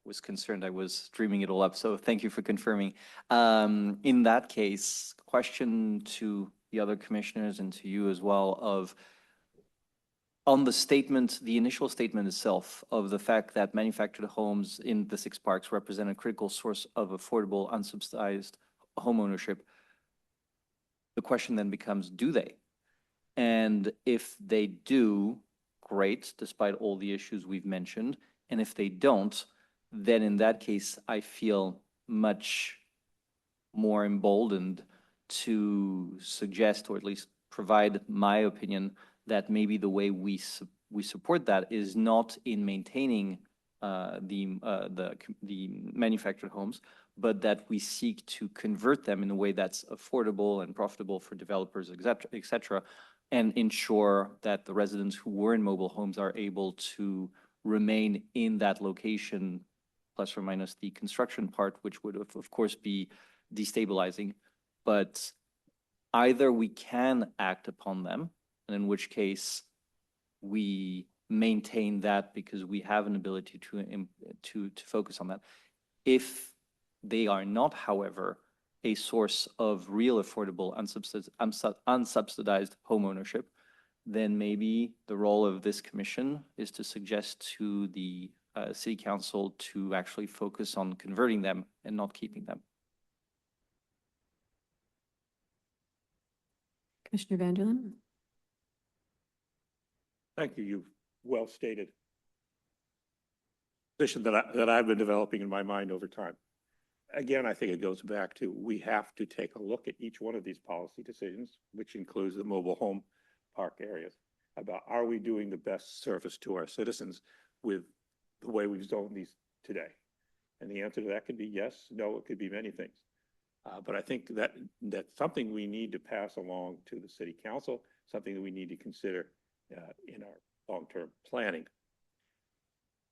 was concerned I was dreaming it all up, so thank you for confirming. In that case, question to the other commissioners and to you as well on the statement, the initial statement itself of the fact that manufactured homes in the 6 parks represent a critical source of affordable, unsubsidized homeownership. The question then becomes, do they? And if they do, great, despite all the issues we've mentioned. And if they don't, then in that case, I feel much more emboldened to suggest, or at least provide my opinion, that maybe the way we support that is not in maintaining the manufactured homes, but that we seek to convert them in a way that's affordable and profitable for developers, et cetera, and ensure that the residents who were in mobile homes are able to remain in that location, plus or minus the construction part, which would of course be destabilizing. But either we can act upon them, and in which case we maintain that because we have an ability to focus on that. If they are not, however, a source of real affordable, unsubsidized homeownership, then maybe the role of this commission is to suggest to the city council to actually focus on converting them and not keeping them. Commissioner Vanderlyn? Thank you. You've well stated position that I've been developing in my mind over time. Again, I think it goes back to we have to take a look at each one of these policy decisions, which includes the mobile home park areas, about are we doing the best service to our citizens with the way we've zoned these today? And the answer to that could be yes, no, it could be many things. But I think that's something we need to pass along to the city council, something that we need to consider in our long-term planning.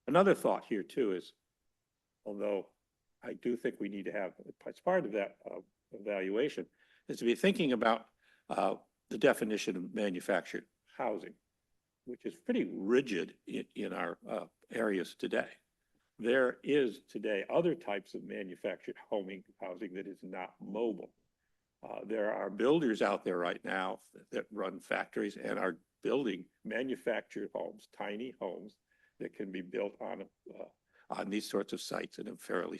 Another thought here too is, although I do think we need to have, as part of that evaluation, is to be thinking about the definition of manufactured housing, which is pretty rigid in our areas today. There is today other types of manufactured housing that is not mobile. There are builders out there right now that run factories and are building manufactured homes, tiny homes that can be built on these sorts of sites in a fairly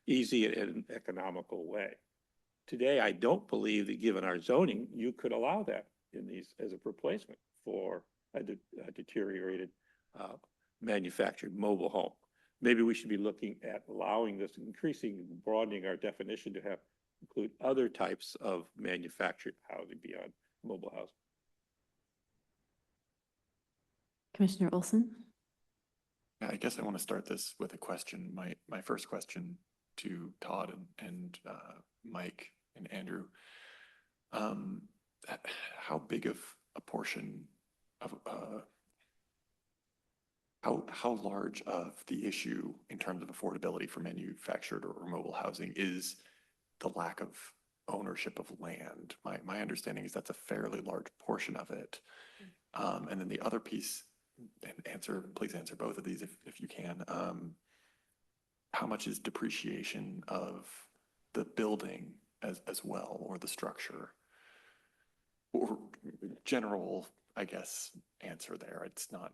easy and economical way. Today, I don't believe that given our zoning, you could allow that in these as a replacement for a deteriorated manufactured mobile home. Maybe we should be looking at allowing this, broadening our definition to include other types of manufactured housing beyond mobile housing. Commissioner Olson? I guess I want to start this with a question. My first question to Todd and Mike and Andrew. How big of a portion of how large of the issue in terms of affordability for manufactured or mobile housing is the lack of ownership of land? My understanding is that's a fairly large portion of it. And then the other piece, and please answer both of these if you can. How much is depreciation of the building as well, or the structure, or general I guess, answer there. It's not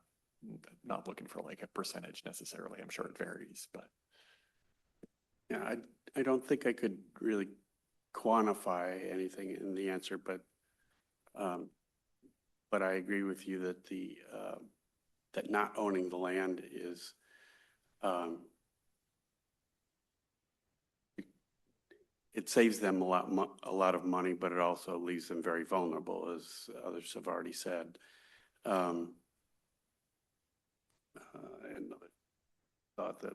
looking for like a percentage necessarily. I'm sure it varies, but. Yeah, I don't think I could really quantify anything in the answer, but I agree with you that that not owning the land is, it saves them a lot of money, but it also leaves them very vulnerable, as others have already said. And another thought that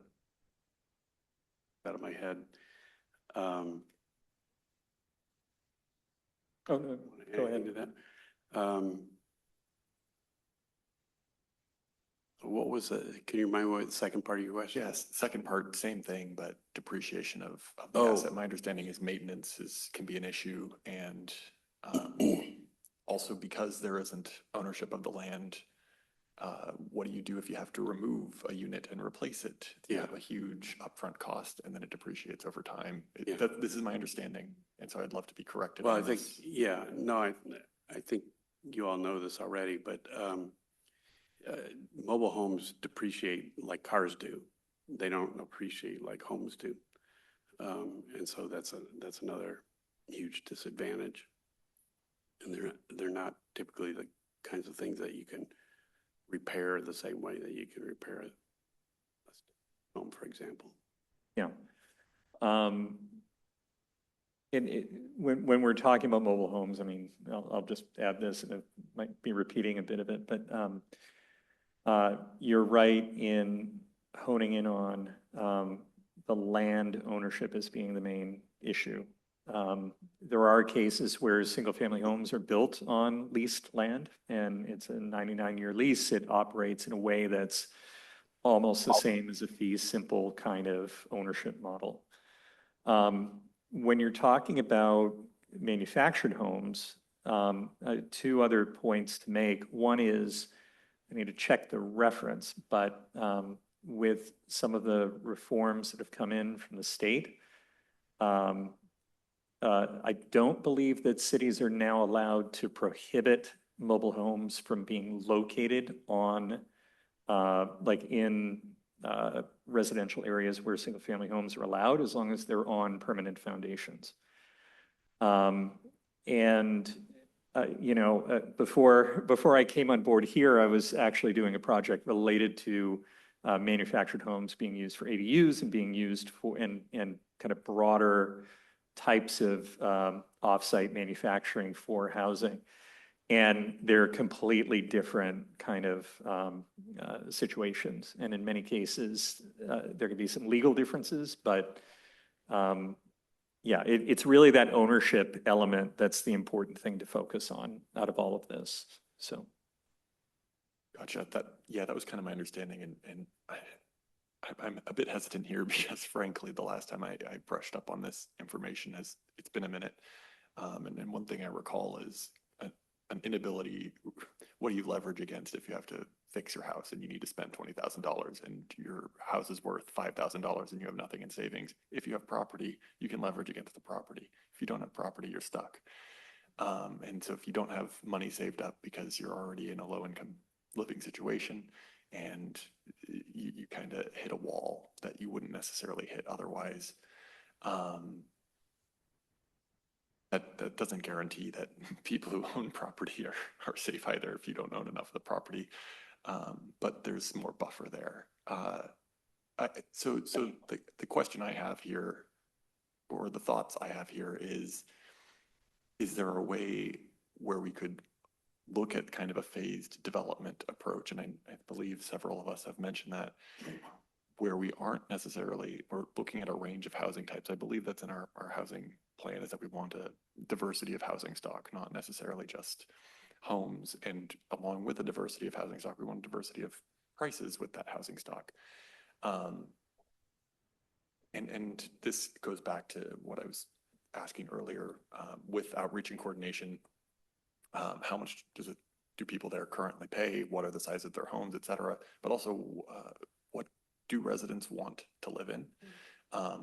out of my head. Oh, no, go ahead. Into that. What was can you remind me what the second part of your question? Yes, second part, same thing, but depreciation of the Oh. asset. My understanding is maintenance can be an issue, and also because there isn't ownership of the land, what do you do if you have to remove a unit and replace it? You Yeah. have a huge upfront cost, and then it depreciates over time. Yeah. This is my understanding, and so I'd love to be corrected. Well, on I think, this. yeah, no, I think you all know this already, but mobile homes depreciate like cars do. They don't appreciate like homes do. And so that's another huge disadvantage. And they're not typically the kinds of things that you can repair the same way that you can repair a home, for example. Yeah. When we're talking about mobile homes, I mean, I'll just add this, and it might be repeating a bit of it, but you're right in honing in on the land ownership as being the main issue. There are cases where single-family homes are built on leased land, and it's a 99-year lease. It operates in a way that's almost the same as a fee simple kind of ownership model. When you're talking about manufactured homes, two other points to make. One is, I need to check the reference, but with some of the reforms that have come in from the state, I don't believe that cities are now allowed to prohibit mobile homes from being located on, like in residential areas where single-family homes are allowed, as long as they're on permanent foundations. Before I came on board here, I was actually doing a project related to manufactured homes being used for ADUs and being used for and kind of broader types of offsite manufacturing for housing. And they're completely different kind of situations. And in many cases, there could be some legal differences, but yeah, it's really that ownership element that's the important thing to focus on out of all of this. So. Gotcha. That was kind of my understanding, and I'm a bit hesitant here because frankly, the last time I brushed up on this information it's been a minute. And one thing I recall is an inability. What do you leverage against if you have to fix your house and you need to spend $20,000 and your house is worth $5,000 and you have nothing in savings? If you have property, you can leverage against the property. If you don't have property, you're stuck. And so if you don't have money saved up because you're already in a low income living situation and you kind of hit a wall that you wouldn't necessarily hit otherwise, that doesn't guarantee that people who own property are safe either if you don't own enough of the property. But there's more buffer there. So the question I have here, or the thoughts I have here is there a way where we could look at kind of a phased development approach? And I believe several of us have mentioned that, where we aren't necessarily, we're looking at a range of housing types. I believe that's in our housing plan, is that we want a diversity of housing stock, not necessarily just homes. And along with the diversity of housing stock, we want a diversity of prices with that housing stock. And this goes back to what I was asking earlier, with outreach and coordination. How much do people there currently pay? What are the size of their homes, et cetera? But also, what do residents want to live in?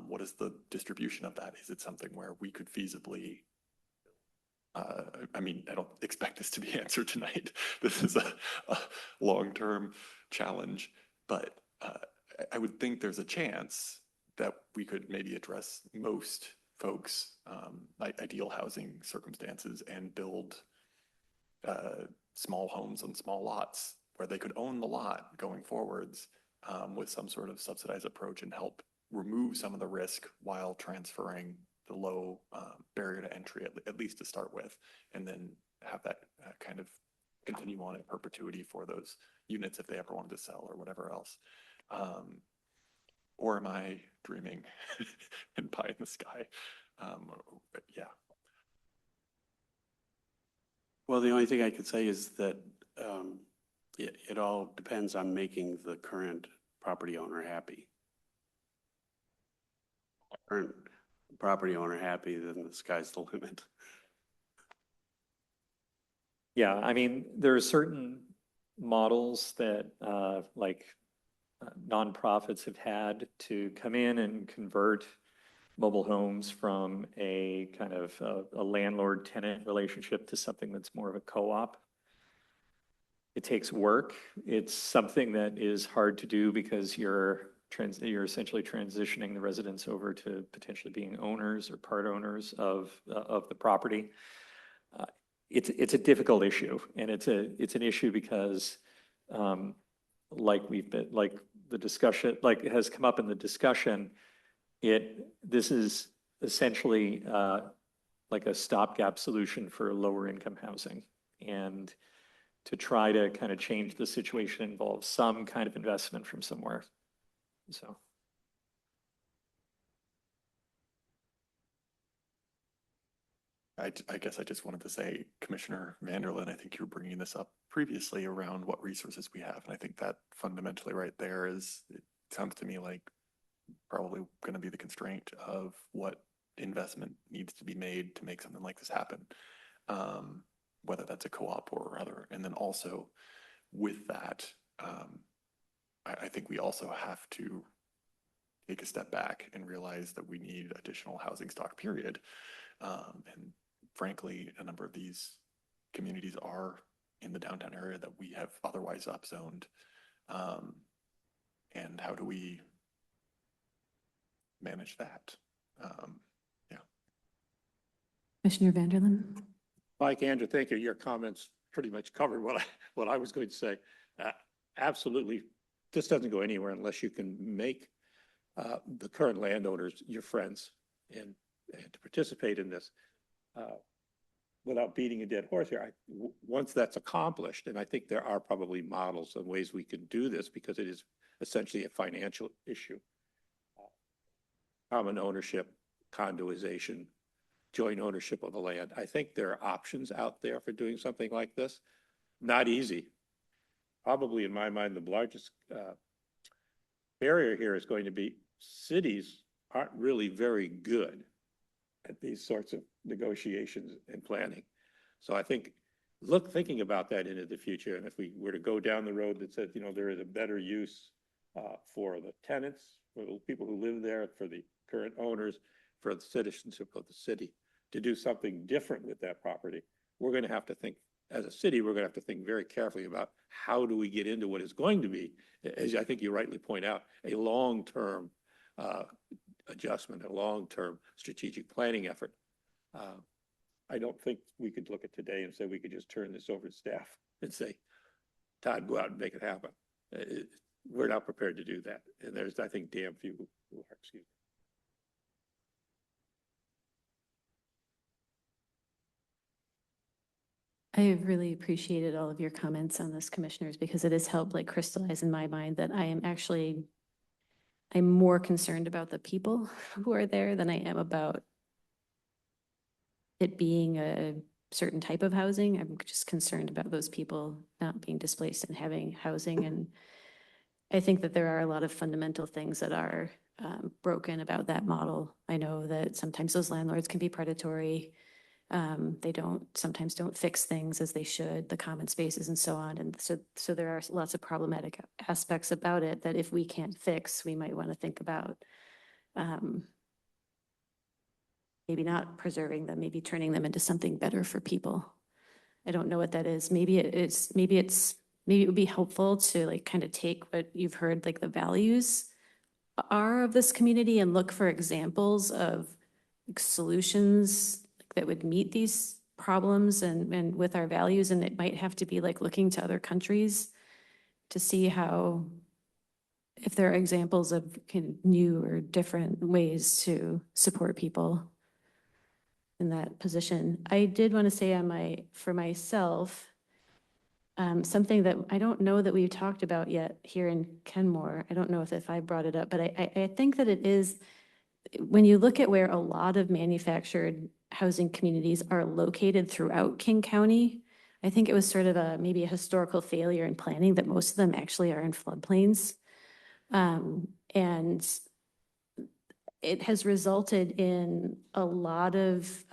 What is the distribution of that? Is it something where we could feasibly I mean, I don't expect this to be answered tonight. This is a long-term challenge, but I would think there's a chance that we could maybe address most folks' ideal housing circumstances and build small homes on small lots where they could own the lot going forwards with some sort of subsidized approach and help remove some of the risk while transferring the low barrier to entry, at least to start with, and then have that kind of continue on in perpetuity for those units if they ever wanted to sell or whatever else. Or am I dreaming and pie in the sky? Yeah. Well, the only thing I could say is that it all depends on making the current property owner happy. Current property owner happy, then the sky's the limit. Yeah, I mean, there are certain models that nonprofits have had to come in and convert mobile homes from a kind of a landlord-tenant relationship to something that's more of a co-op. It takes work. It's something that is hard to do because you're essentially transitioning the residents over to potentially being owners or part owners of the property. It's a difficult issue, and it's an issue because the discussion has come up in the discussion. This is essentially like a stopgap solution for lower income housing, and to try to kind of change the situation involves some kind of investment from somewhere. So. I guess I just wanted to say, Commissioner Vanderlyn, I think you were bringing this up previously around what resources we have. And I think that fundamentally right there it sounds to me like probably going to be the constraint of what investment needs to be made to make something like this happen. Whether that's a co-op or other. And then also with that, I think we also have to take a step back and realize that we need additional housing stock, period. And frankly, a number of these communities are in the downtown area that we have otherwise upzoned. And how do we manage that? Yeah. Commissioner Vanderlyn? Mike, Andrew, thank you. Your comments pretty much covered what I was going to say. Absolutely, this doesn't go anywhere unless you can make the current landowners your friends and to participate in this. Without beating a dead horse here, once that's accomplished, and I think there are probably models and ways we can do this because it is essentially a financial issue. Common ownership, condoization, joint ownership of the land. I think there are options out there for doing something like this. Not easy. Probably in my mind, the largest barrier here is going to be cities aren't really very good at these sorts of negotiations and planning. So I think thinking about that into the future, and if we were to go down the road that says, there is a better use for the tenants, for the people who live there, for the current owners, for the citizenship of the city, to do something different with that property, we're going to have to think, as a city, we're going to have to think very carefully about how do we get into what is going to be, as I think you rightly point out, a long-term adjustment, a long-term strategic planning effort. I don't think we could look at today and say we could just turn this over to staff and say, Todd, go out and make it happen. We're not prepared to do that. And there's, I think, damn few who are, excuse me. I have really appreciated all of your comments on this, commissioners, because it has helped crystallize in my mind that I'm more concerned about the people who are there than I am about it being a certain type of housing. I'm just concerned about those people not being displaced and having housing. And I think that there are a lot of fundamental things that are broken about that model. I know that sometimes those landlords can be predatory. They sometimes don't fix things as they should, the common spaces and so on. And so there are lots of problematic aspects about it that if we can't fix, we might want to think about maybe not preserving them, maybe turning them into something better for people. I don't know what that is. Maybe maybe it would be helpful to like kind of take what you've heard, like the values are of this community and look for examples of like, solutions that would meet these problems and with our values. And it might have to be like looking to other countries to see how, if there are examples of kind of new or different ways to support people in that position. I did want to say for myself, something that I don't know that we've talked about yet here in Kenmore. I don't know if I brought it up, but I think that it is, when you look at where a lot of manufactured housing communities are located throughout King County, I think it was sort of maybe a historical failure in planning that most of them actually are in floodplains. And it has resulted in a lot of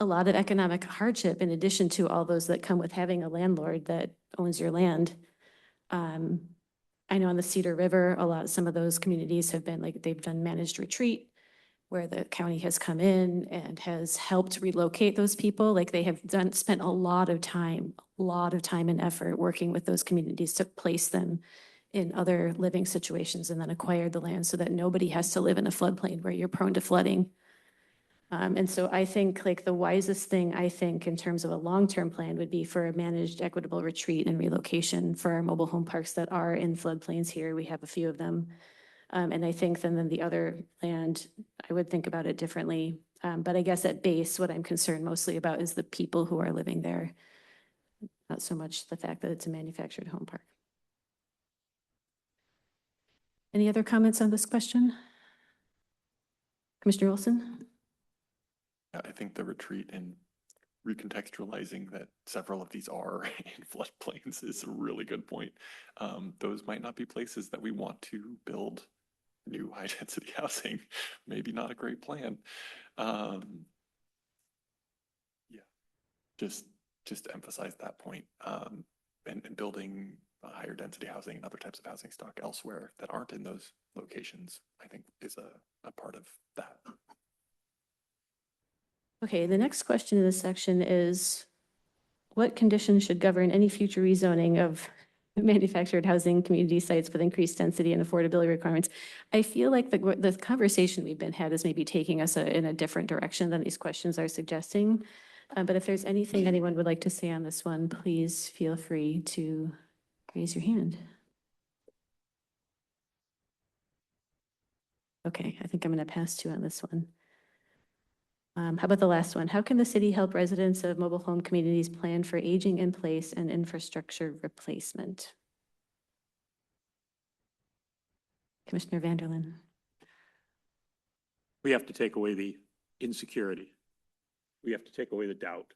economic hardship in addition to all those that come with having a landlord that owns your land. I know on the Cedar River, some of those communities have been like, they've done managed retreat where the county has come in and has helped relocate those people. Like they have spent a lot of time and effort working with those communities to place them in other living situations and then acquired the land so that nobody has to live in a floodplain where you're prone to flooding. And so I think like the wisest thing, I think, in terms of a long-term plan would be for a managed equitable retreat and relocation for our mobile home parks that are in floodplains here. We have a few of them. And I think then the other land, I would think about it differently. But I guess at base, what I'm concerned mostly about is the people who are living there, not so much the fact that it's a manufactured home park. Any other comments on this question? Commissioner Wilson? I think the retreat and recontextualizing that several of these are in floodplains is a really good point. Those might not be places that we want to build new high-density housing. Maybe not a great plan. Yeah, just to emphasize that point. And building higher density housing and other types of housing stock elsewhere that aren't in those locations, I think is a part of that. Okay, the next question in this section is, what conditions should govern any future rezoning of manufactured housing community sites with increased density and affordability requirements? I feel like the conversation we've been had is maybe taking us in a different direction than these questions are suggesting. But if there's anything anyone would like to say on this one, please feel free to raise your hand. Okay, I think I'm going to pass to on this one. How about the last one? How can the city help residents of mobile home communities plan for aging in place and infrastructure replacement? Commissioner Vanderlyn. We have to take away the insecurity. We have to take away the doubt.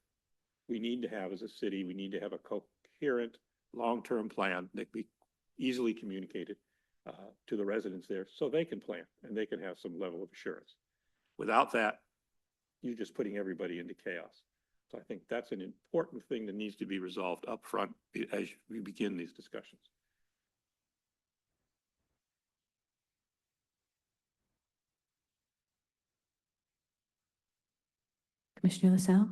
We need to have, as a city, we need to have a coherent, long-term plan that be easily communicated to the residents there so they can plan and they can have some level of assurance. Without that, you're just putting everybody into chaos. So I think that's an important thing that needs to be resolved up front as we begin these discussions. Commissioner LaSalle?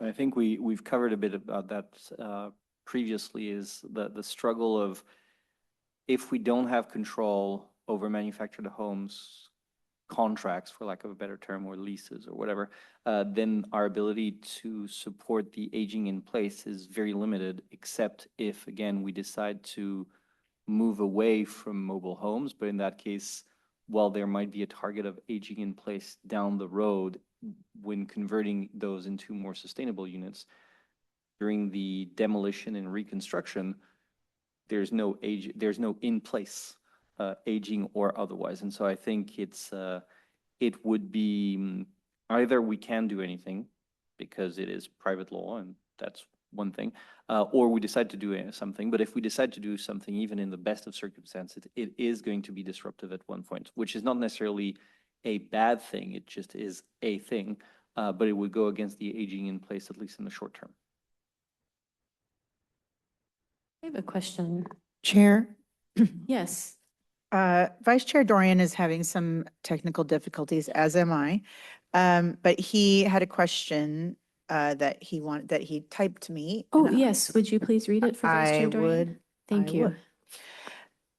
I think we've covered a bit about that previously, is the struggle of, if we don't have control over manufactured homes contracts, for lack of a better term, or leases or whatever, then our ability to support the aging in place is very limited, except if, again, we decide to move away from mobile homes. But in that case, while there might be a target of aging in place down the road, when converting those into more sustainable units, during the demolition and reconstruction, there's no in place aging or otherwise. And so I think it would be either we can do anything because it is private law, and that's one thing, or we decide to do something. But if we decide to do something, even in the best of circumstances, it is going to be disruptive at one point, which is not necessarily a bad thing. It just is a thing, but it would go against the aging in place, at least in the short term. I have a question. Chair, Yes. Vice Chair Dorian is having some technical difficulties, as am I. But he had a question that he typed to me. Oh, and yes. Would you please read it for Vice I Chair Dorian? would. Thank I you. would.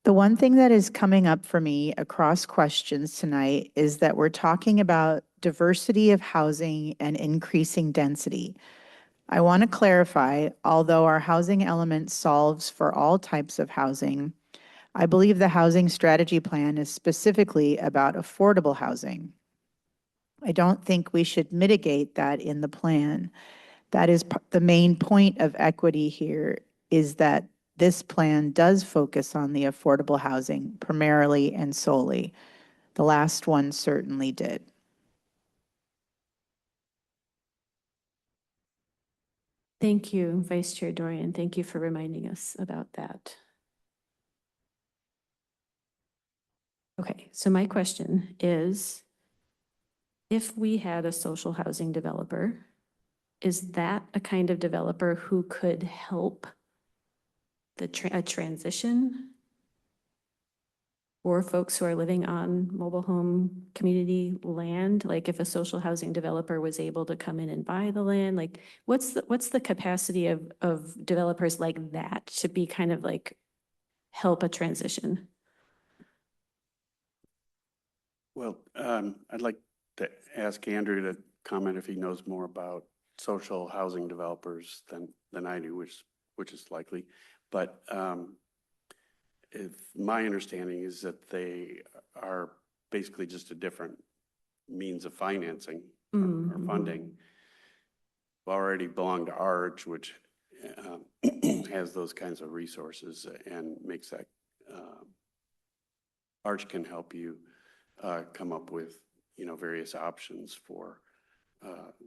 The one thing that is coming up for me across questions tonight is that we're talking about diversity of housing and increasing density. I want to clarify, although our housing element solves for all types of housing, I believe the housing strategy plan is specifically about affordable housing. I don't think we should mitigate that in the plan. That is the main point of equity here, is that this plan does focus on the affordable housing primarily and solely. The last one certainly did. Thank you, Vice Chair Dorian. Thank you for reminding us about that. Okay, so my question is, if we had a social housing developer, is that a kind of developer who could help a transition for folks who are living on mobile home community land? Like if a social housing developer was able to come in and buy the land, like what's the capacity of developers like that to be kind of like help a transition? Well, I'd like to ask Andrew to comment if he knows more about social housing developers than I do, which is likely. But if my understanding is that they are basically just a different means of financing or funding. Already belong to Arch, which has those kinds of resources and makes that Arch can help you come up with various options for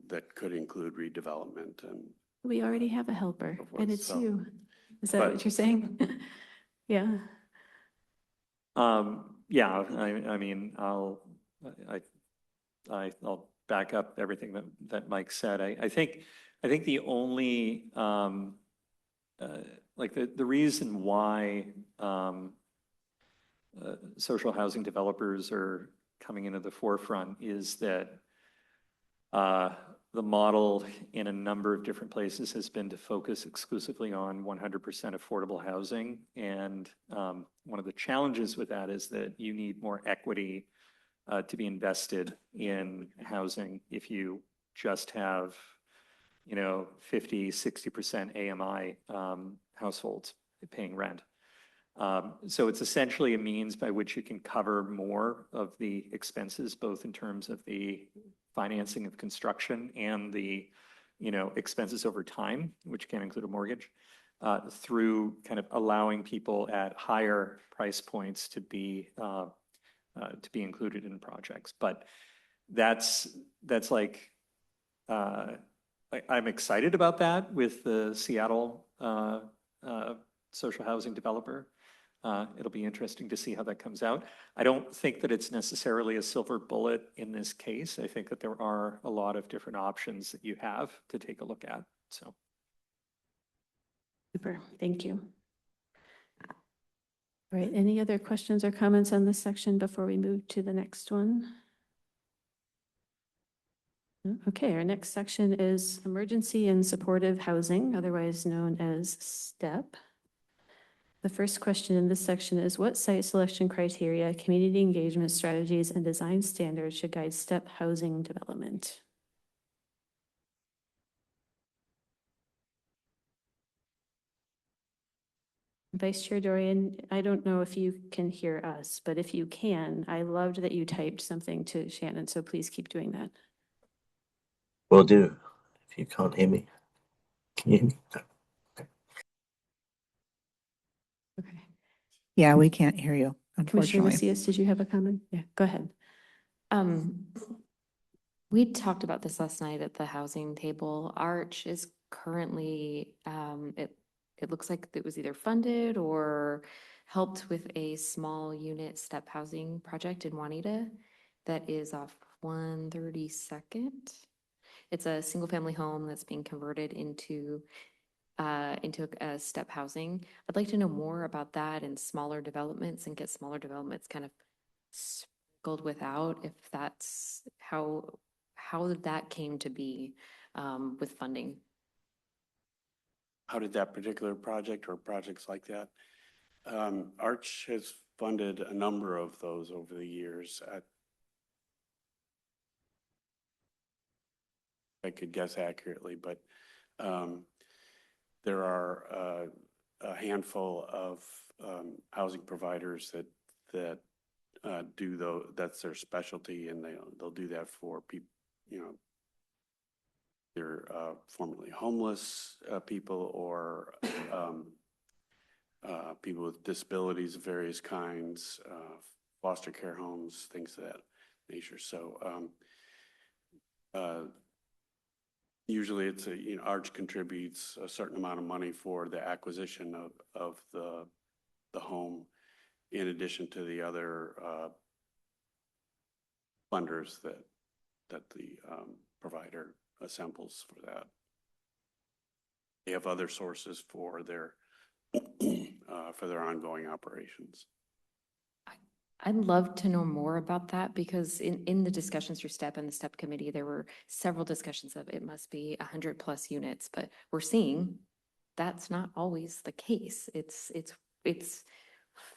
that could include redevelopment and. We already have a helper, and it's So- you. Is that what you're saying? Yeah. Yeah, I mean, I'll back up everything that Mike said. I think the only, like the reason why social housing developers are coming into the forefront is that the model in a number of different places has been to focus exclusively on 100% affordable housing. And one of the challenges with that is that you need more equity to be invested in housing if you just have, 50, 60% AMI households paying rent. So it's essentially a means by which you can cover more of the expenses, both in terms of the financing of construction and the, expenses over time, which can include a mortgage, through kind of allowing people at higher price points to be included in projects. But that's like, I'm excited about that with the Seattle social housing developer. It'll be interesting to see how that comes out. I don't think that it's necessarily a silver bullet in this case. I think that there are a lot of different options that you have to take a look at, so. Super, thank you. All right, any other questions or comments on this section before we move to the next one? Okay, our next section is emergency and supportive housing, otherwise known as STEP. The first question in this section is, what site selection criteria, community engagement strategies, and design standards should guide STEP housing development? Vice Chair Dorian, I don't know if you can hear us, but if you can, I loved that you typed something to Shannon, so please keep doing that. Will do. If you can't hear me. Can you hear me? No. Okay. Yeah, we can't hear you, Commissioner unfortunately. Macias, did you have a comment? Yeah, go ahead. We talked about this last night at the housing table. Arch is currently, it looks like it was either funded or helped with a small unit step housing project in Juanita that is off 132nd. It's a single family home that's being converted into into a step housing. I'd like to know more about that and smaller developments and get smaller developments kind of sprinkled without, if that's how that came to be with funding. How did that particular project or projects like that? Arch has funded a number of those over the years. I could guess accurately, but there are a handful of housing providers that do that's their specialty, and they'll do that for people, you know, they're formerly homeless people or people with disabilities of various kinds, foster care homes, things of that nature. So usually it's Arch contributes a certain amount of money for the acquisition of the home, in addition to the other funders that the provider assembles for that. They have other sources for their ongoing operations. I'd love to know more about that, because in the discussions through STEP and the STEP committee, there were several discussions of it must be 100+ units, but we're seeing that's not always the case. It's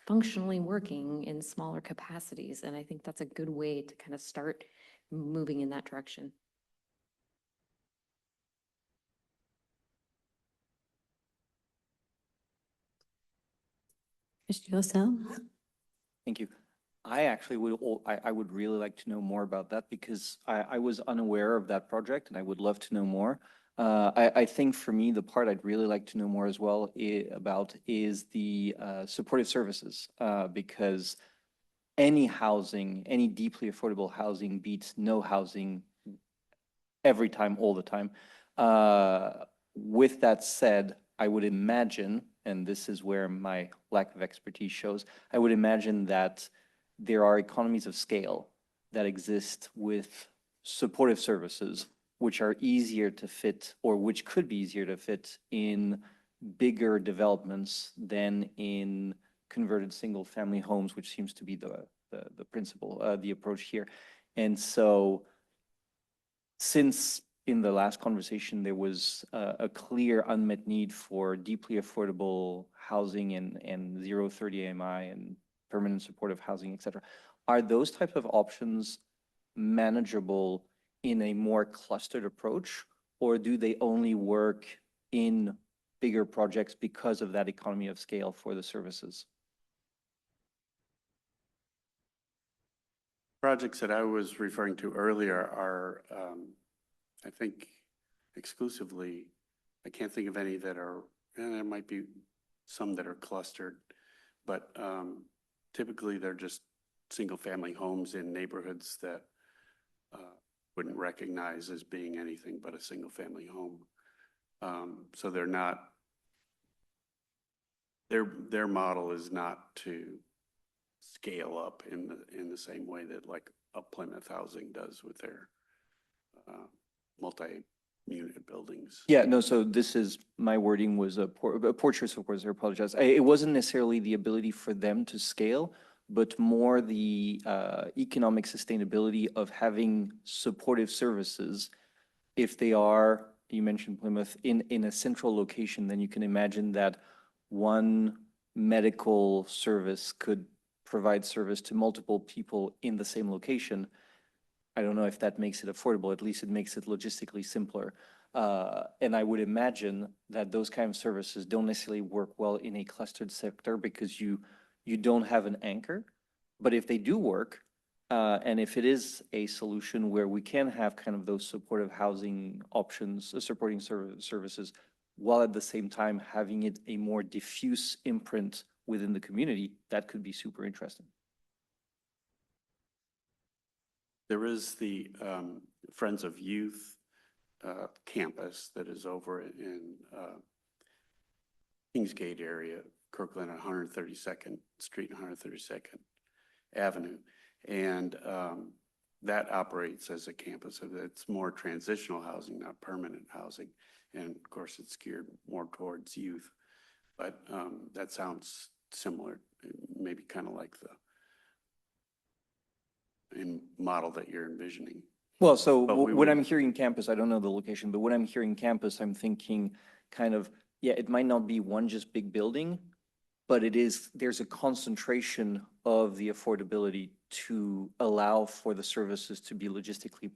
functionally working in smaller capacities, and I think that's a good way to kind of start moving in that direction. Mr. LaSalle? Thank you. I would really like to know more about that, because I was unaware of that project and I would love to know more. I think for me, the part I'd really like to know more as well about is the supportive services, because any housing, any deeply affordable housing beats no housing every time, all the time. With that said, I would imagine, and this is where my lack of expertise shows, I would imagine that there are economies of scale that exist with supportive services, which are easier to fit, or which could be easier to fit in bigger developments than in converted single-family homes, which seems to be the principle, the approach here. And so, since in the last conversation there was a clear unmet need for deeply affordable housing and 0-30 AMI and permanent supportive housing, et cetera, are those types of options manageable in a more clustered approach, or do they only work in bigger projects because of that economy of scale for the services? Projects that I was referring to earlier are, I think, exclusively, I can't think of any that are, and there might be some that are clustered, but typically they're just single-family homes in neighborhoods that wouldn't recognize as being anything but a single-family home. So they're not, their model is not to scale up in the same way that like a Plymouth Housing does with their multi-unit buildings. Yeah, no, so this is, my wording was a poor choice of words, I apologize. It wasn't necessarily the ability for them to scale, but more the economic sustainability of having supportive services. If they are, you mentioned Plymouth, in a central location, then you can imagine that one medical service could provide service to multiple people in the same location. I don't know if that makes it affordable, at least it makes it logistically simpler. And I would imagine that those kind of services don't necessarily work well in a clustered sector, because you don't have an anchor. But if they do work, and if it is a solution where we can have kind of those supportive housing options, supporting services, while at the same time having it a more diffuse imprint within the community, that could be super interesting. There is the Friends of Youth campus that is over in Kingsgate area, Kirkland, 132nd Street and 132nd Avenue. And that operates as a campus. So it's more transitional housing, not permanent housing. And of course, it's geared more towards youth. But that sounds similar, maybe kind of like the model that you're envisioning. Well, so But we when would- I'm hearing campus, I don't know the location, but when I'm hearing campus, I'm thinking kind of, yeah, it might not be one just big building, but there's a concentration of the affordability to allow for the services to be logistically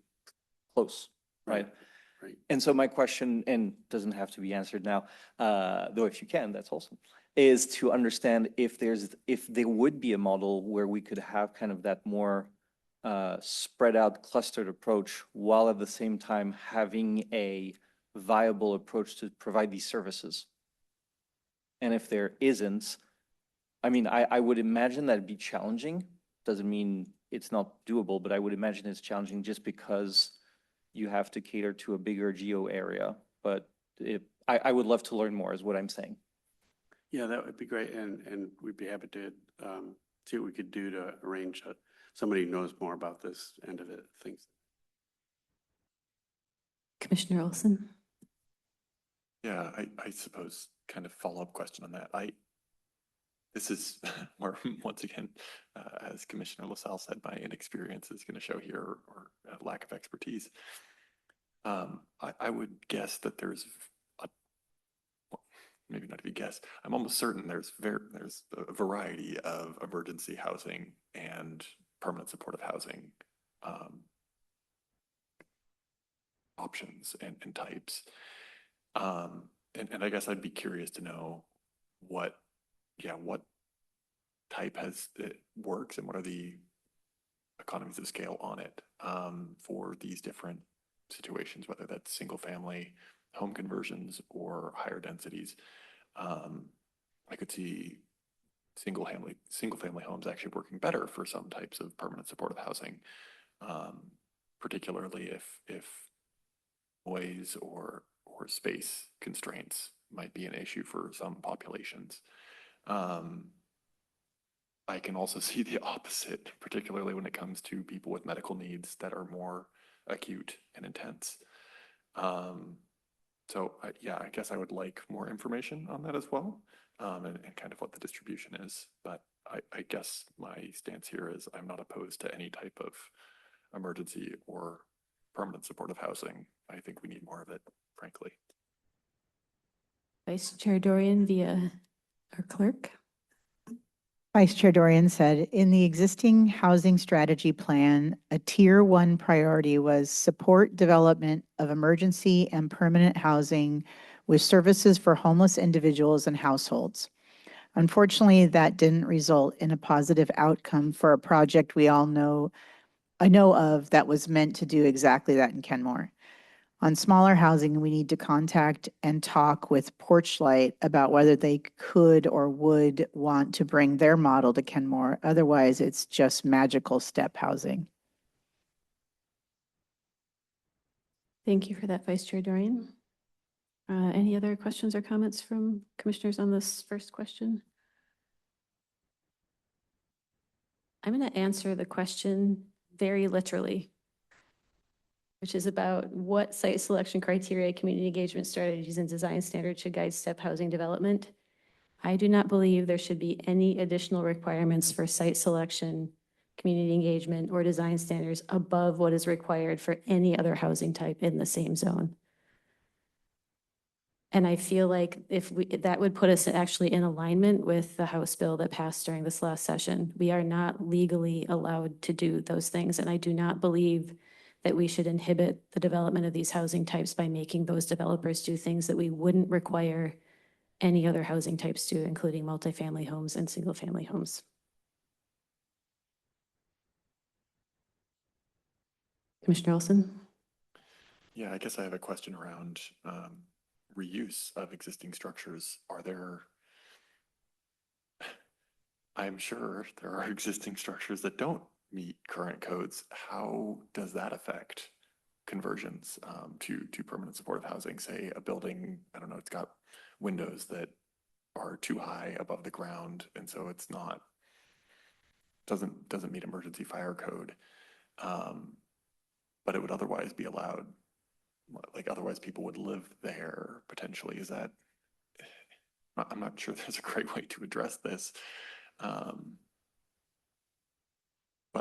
close, right? Right. And so my question, and doesn't have to be answered now, though if you can, that's awesome, is to understand if there would be a model where we could have kind of that more spread out clustered approach while at the same time having a viable approach to provide these services. And if there isn't, I mean, I would imagine that'd be challenging. Doesn't mean it's not doable, but I would imagine it's challenging just because you have to cater to a bigger geo area. But I would love to learn more is what I'm saying. Yeah, that would be great. And we'd be happy to see what we could do to arrange somebody who knows more about this end of it, things. Commissioner Olson? Yeah, I suppose kind of follow-up question on that. This is where, once again, as Commissioner LaSalle said, my inexperience is going to show here, or lack of expertise. I would guess that there's maybe not if you guess, I'm almost certain there's a variety of emergency housing and permanent supportive housing options and types. And I guess I'd be curious to know what type works and what are the economies of scale on it for these different situations, whether that's single family home conversions or higher densities. I could see single family homes actually working better for some types of permanent supportive housing, particularly if noise or space constraints might be an issue for some populations. I can also see the opposite, particularly when it comes to people with medical needs that are more acute and intense. So yeah, I guess I would like more information on that as well, and kind of what the distribution is. But I guess my stance here is I'm not opposed to any type of emergency or permanent supportive housing. I think we need more of it, frankly. Vice Chair Dorian via our clerk. Vice Chair Dorian said, in the existing housing strategy plan, a tier 1 priority was support development of emergency and permanent housing with services for homeless individuals and households. Unfortunately, that didn't result in a positive outcome for a project I know of that was meant to do exactly that in Kenmore. On smaller housing, we need to contact and talk with Porchlight about whether they could or would want to bring their model to Kenmore. Otherwise, it's just magical step housing. Thank you for that, Vice Chair Dorian. Any other questions or comments from commissioners on this first question? I'm going to answer the question very literally, which is about what site selection criteria, community engagement strategies, and design standards should guide step housing development. I do not believe there should be any additional requirements for site selection, community engagement, or design standards above what is required for any other housing type in the same zone. And I feel like that would put us actually in alignment with the House bill that passed during this last session. We are not legally allowed to do those things, and I do not believe that we should inhibit the development of these housing types by making those developers do things that we wouldn't require any other housing types do, including multifamily homes and single-family homes. Commissioner Olson? Yeah, I guess I have a question around reuse of existing structures. I'm sure there are existing structures that don't meet current codes. How does that affect conversions to permanent supportive housing? Say a building, I don't know, it's got windows that are too high above the ground, and so it's doesn't meet emergency fire code. But it would otherwise be allowed, like otherwise people would live there potentially. Is that, I'm not sure there's a great way to address this. But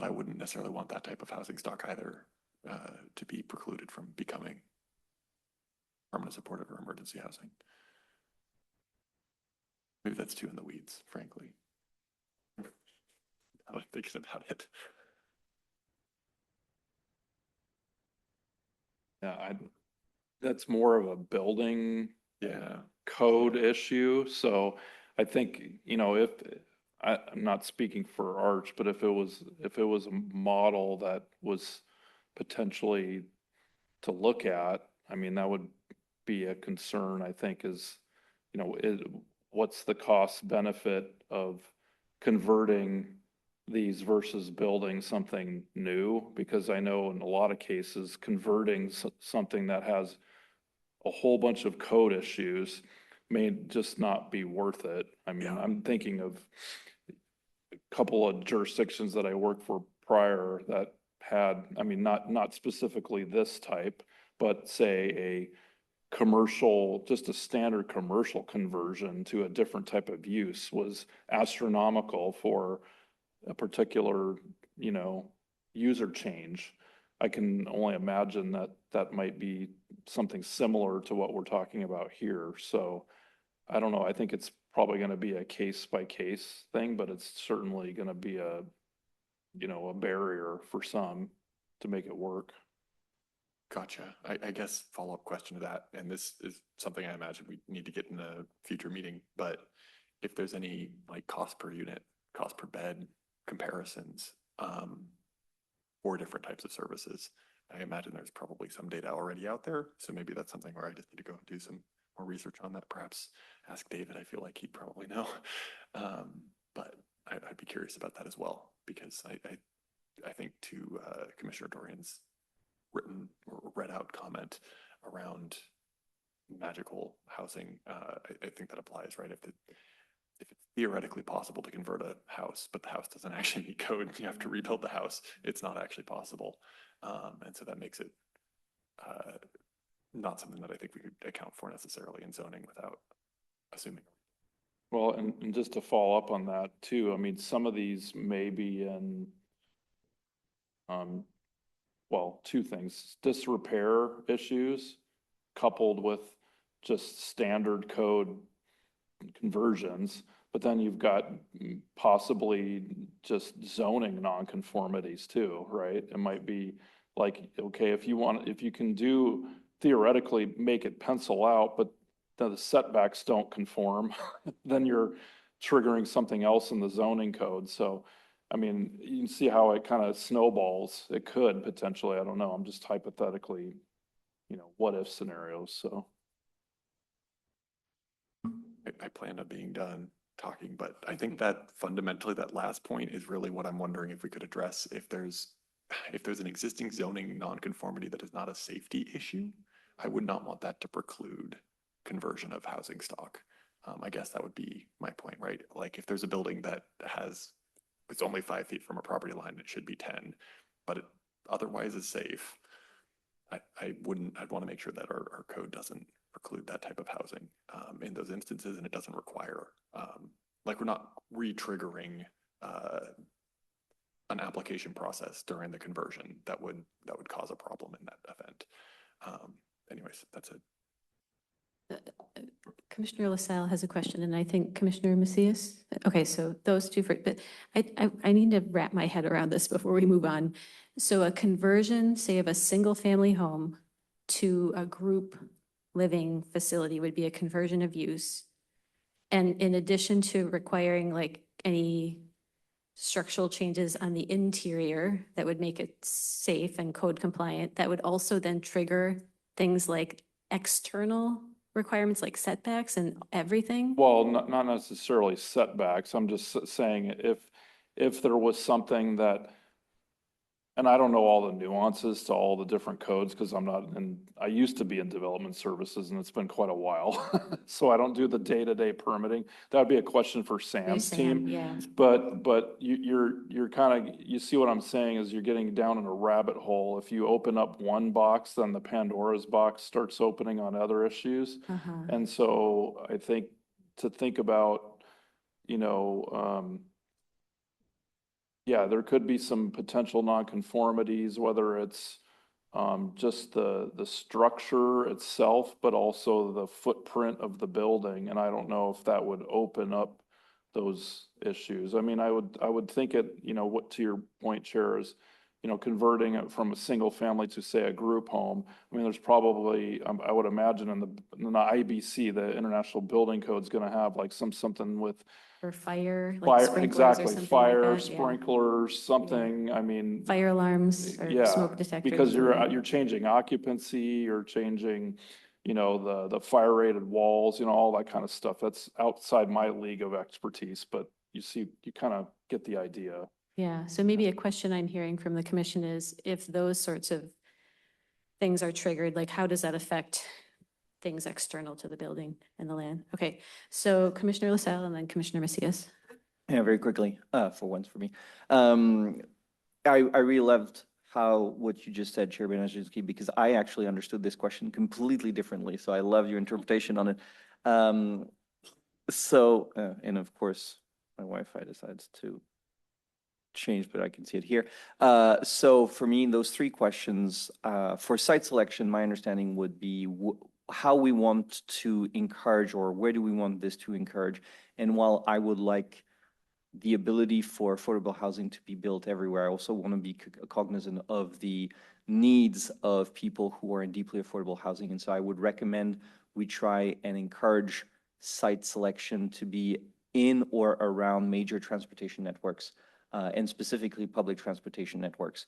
I wouldn't necessarily want that type of housing stock either, to be precluded from becoming permanent supportive or emergency housing. Maybe that's too in the weeds, frankly. I'm thinking about it. Yeah, that's more of a building Yeah. code issue. So I think, if, I'm not speaking for Arch, but if it was a model that was potentially to look at, I mean, that would be a concern, I think, is, what's the cost benefit of converting these versus building something new? Because I know in a lot of cases, converting something that has a whole bunch of code issues may just not be worth it. I mean, Yeah. I'm thinking of a couple of jurisdictions that I worked for prior that had, I mean, not specifically this type, but say a commercial, just a standard commercial conversion to a different type of use was astronomical for a particular, user change. I can only imagine that that might be something similar to what we're talking about here. So I don't know. I think it's probably going to be a case by case thing, but it's certainly going to be a barrier for some to make it work. Gotcha. I guess follow-up question to that, and this is something I imagine we need to get in a future meeting, but if there's any like cost per unit, cost per bed comparisons, for different types of services, I imagine there's probably some data already out there. So maybe that's something where I just need to go and do some more research on that. Perhaps ask David. I feel like he'd probably know. But I'd be curious about that as well, because I think to Commissioner Dorian's written or read out comment around magical housing, I think that applies, right? If it's theoretically possible to convert a house, but the house doesn't actually meet code, you have to rebuild the house, it's not actually possible. And so that makes it not something that I think we could account for necessarily in zoning without assuming. Well, and just to follow up on that too, I mean, some of these may be in, well, two things, disrepair issues coupled with just standard code conversions, but then you've got possibly just zoning nonconformities too, right? It might be like, okay, if you can do theoretically make it pencil out, but then the setbacks don't conform, then you're triggering something else in the zoning code. So, I mean, you can see how it kind of snowballs. It could potentially, I don't know, I'm just hypothetically, what if scenarios, so. I plan on being done talking, but I think that fundamentally that last point is really what I'm wondering if we could address. If there's an existing zoning nonconformity that is not a safety issue, I would not want that to preclude conversion of housing stock. I guess that would be my point, right? Like if there's a building that it's only 5 feet from a property line, it should be 10, but it otherwise is safe. I'd want to make sure that our code doesn't preclude that type of housing in those instances, and it doesn't require, like we're not re-triggering an application process during the conversion that would cause a problem in that event. Anyways, that's it. Commissioner LaSalle has a question, and I think Commissioner Macias. Okay, so those two, but I need to wrap my head around this before we move on. So a conversion, say of a single family home to a group living facility would be a conversion of use. And in addition to requiring like any structural changes on the interior that would make it safe and code compliant, that would also then trigger things like external requirements like setbacks and everything? Well, not necessarily setbacks. I'm just saying if there was something that And I don't know all the nuances to all the different codes because I used to be in development services and it's been quite a while. So I don't do the day-to-day permitting. That would be a question for Sam's team. Yeah. But you're kind of, you see what I'm saying is you're getting down in a rabbit hole. If you open up one box, then the Pandora's box starts opening on other issues. Uh-huh. And so I think to think about, yeah, there could be some potential nonconformities, whether it's just the structure itself, but also the footprint of the building. And I don't know if that would open up those issues. I mean, I would think it, what to your point, Chair, is, converting it from a single family to say a group home. I mean, there's probably, I would imagine in the IBC, the International Building Code is going to have like something with Or fire, like fire, sprinklers or exactly, something like fire, that, yeah. sprinklers, something, I mean. Fire alarms or Yeah, smoke detectors. because you're changing occupancy, you're changing, the fire rated walls, all that kind of stuff. That's outside my league of expertise, but you kind of get the idea. Yeah, so maybe a question I'm hearing from the commission is if those sorts of things are triggered, like how does that affect things external to the building and the land? Okay, so Commissioner LaSalle and then Commissioner Macias. Yeah, very quickly, for once for me. I really loved what you just said, Chairman Ajinski, because I actually understood this question completely differently. So I love your interpretation on it. And of course, my Wi-Fi decides to change, but I can see it here. So for me, those three questions, for site selection, my understanding would be how we want to encourage, or where do we want this to encourage? And while I would like the ability for affordable housing to be built everywhere, I also want to be cognizant of the needs of people who are in deeply affordable housing. And so I would recommend we try and encourage site selection to be in or around major transportation networks, and specifically public transportation networks.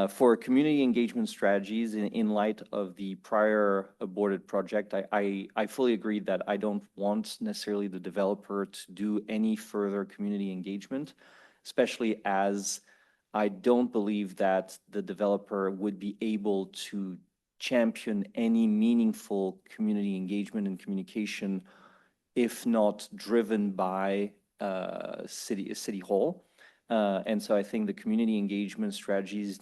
For community engagement strategies, in light of the prior aborted project, I fully agree that I don't want necessarily the developer to do any further community engagement, especially as I don't believe that the developer would be able to champion any meaningful community engagement and communication if not driven by City Hall. And so I think the community engagement strategies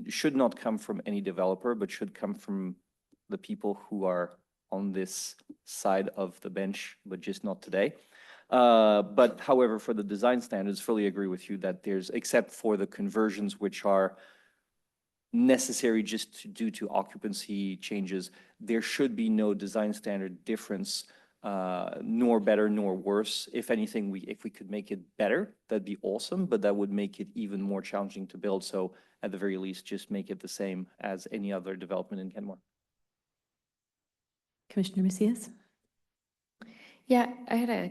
should not come from any developer, but should come from the people who are on this side of the bench, but just not today. But however, for the design standards, fully agree with you that except for the conversions which are necessary just due to occupancy changes, there should be no design standard difference, nor better nor worse. If anything, if we could make it better, that'd be awesome, but that would make it even more challenging to build. So at the very least, just make it the same as any other development in Kenmore. Commissioner Macias? Yeah, I had a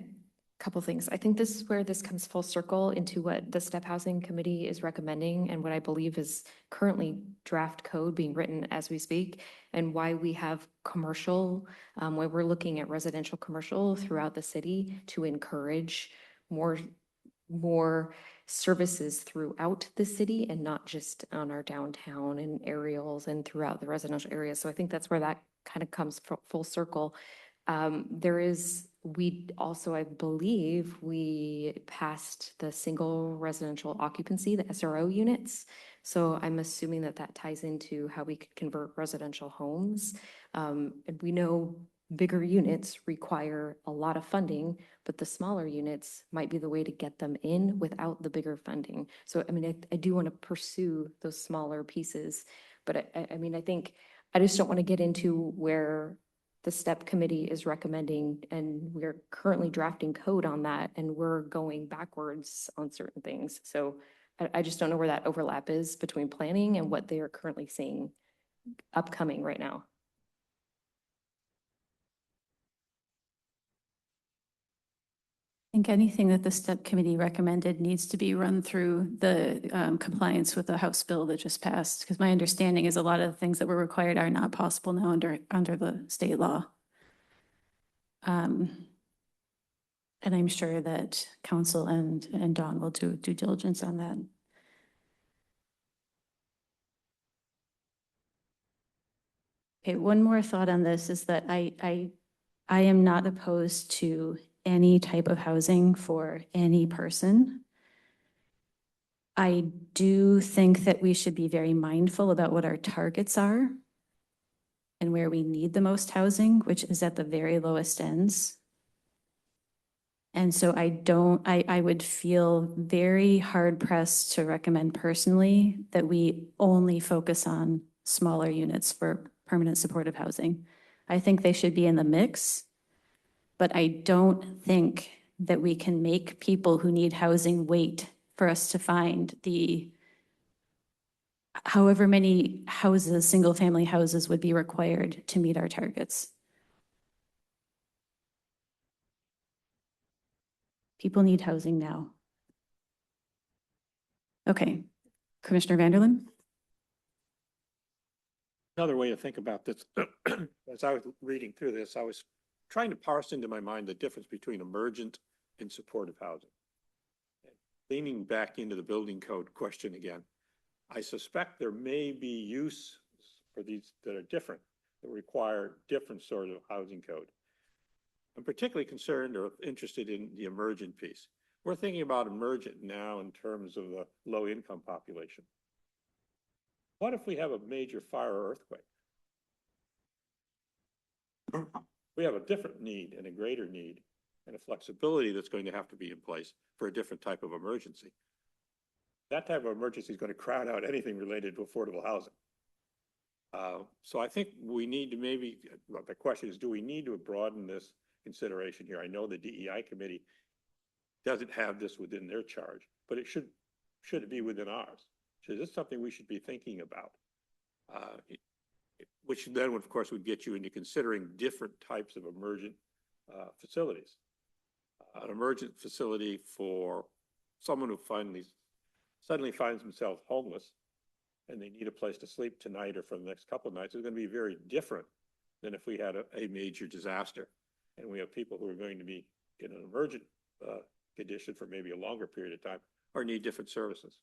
couple things. I think this is where this comes full circle into what the STEP Housing Committee is recommending and what I believe is currently draft code being written as we speak, and why we have commercial, where we're looking at residential commercial throughout the city to encourage more services throughout the city and not just on our downtown and aerials and throughout the residential areas. So I think that's where that kind of comes full circle. We also, I believe, we passed the single residential occupancy, the SRO units. So I'm assuming that that ties into how we could convert residential homes. And we know bigger units require a lot of funding, but the smaller units might be the way to get them in without the bigger funding. So, I mean, I do want to pursue those smaller pieces, but I mean, I think I just don't want to get into where the STEP committee is recommending, and we're currently drafting code on that, and we're going backwards on certain things. So I just don't know where that overlap is between planning and what they are currently seeing upcoming right now. I think anything that the STEP committee recommended needs to be run through the compliance with the House bill that just passed, because my understanding is a lot of the things that were required are not possible now under the state law. And I'm sure that council and Dawn will do due diligence on that. Okay, one more thought on this is that I am not opposed to any type of housing for any person. I do think that we should be very mindful about what our targets are and where we need the most housing, which is at the very lowest ends. And so I would feel very hard pressed to recommend personally that we only focus on smaller units for permanent supportive housing. I think they should be in the mix, but I don't think that we can make people who need housing wait for us to find the however many houses, single-family houses would be required to meet our targets. People need housing now. Okay, Commissioner Vanderlyn? Another way to think about this, as I was reading through this, I was trying to parse into my mind the difference between emergent and supportive housing. Leaning back into the building code question again, I suspect there may be use for these that are different, that require different sort of housing code. I'm particularly concerned or interested in the emergent piece. We're thinking about emergent now in terms of the low income population. What if we have a major fire or earthquake? We have a different need and a greater need and a flexibility that's going to have to be in place for a different type of emergency. That type of emergency is going to crowd out anything related to affordable housing. So I think we need to maybe, well, the question is, do we need to broaden this consideration here? I know the DEI committee doesn't have this within their charge, but it should it be within ours? So this is something we should be thinking about, which then, of course, would get you into considering different types of emergent facilities. An emergent facility for someone who suddenly finds themselves homeless and they need a place to sleep tonight or for the next couple of nights is going to be very different than if we had a major disaster and we have people who are going to be in an emergent condition for maybe a longer period of time or need different services.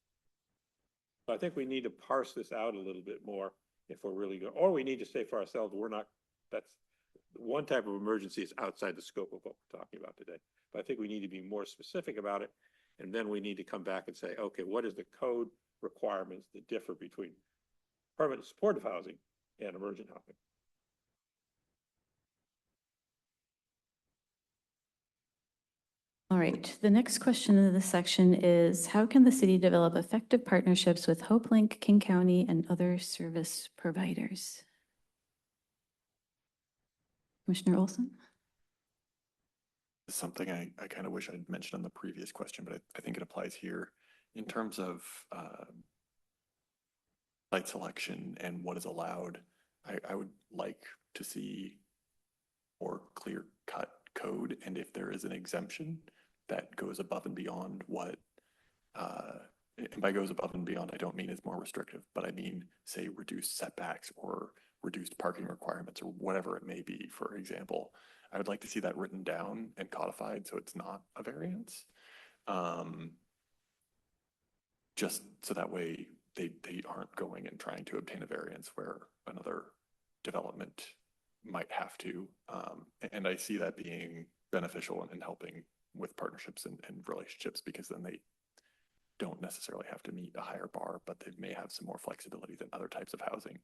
So I think we need to parse this out a little bit more if we're really going, or we need to say for ourselves, that's one type of emergency is outside the scope of what we're talking about today. But I think we need to be more specific about it. And then we need to come back and say, okay, what is the code requirements that differ between permanent supportive housing and emergent housing? All right, the next question in this section is, how can the city develop effective partnerships with HopeLink, King County, and other service providers? Commissioner Olson? Something I kind of wish I'd mentioned on the previous question, but I think it applies here in terms of site selection and what is allowed. I would like to see more clear-cut code, and if there is an exemption that goes above and beyond what, and by goes above and beyond, I don't mean it's more restrictive, but I mean, say, reduced setbacks or reduced parking requirements or whatever it may be, for example. I would like to see that written down and codified so it's not a variance. Just so that way they aren't going and trying to obtain a variance where another development might have to. And I see that being beneficial in helping with partnerships and relationships, because then they don't necessarily have to meet a higher bar, but they may have some more flexibility than other types of housing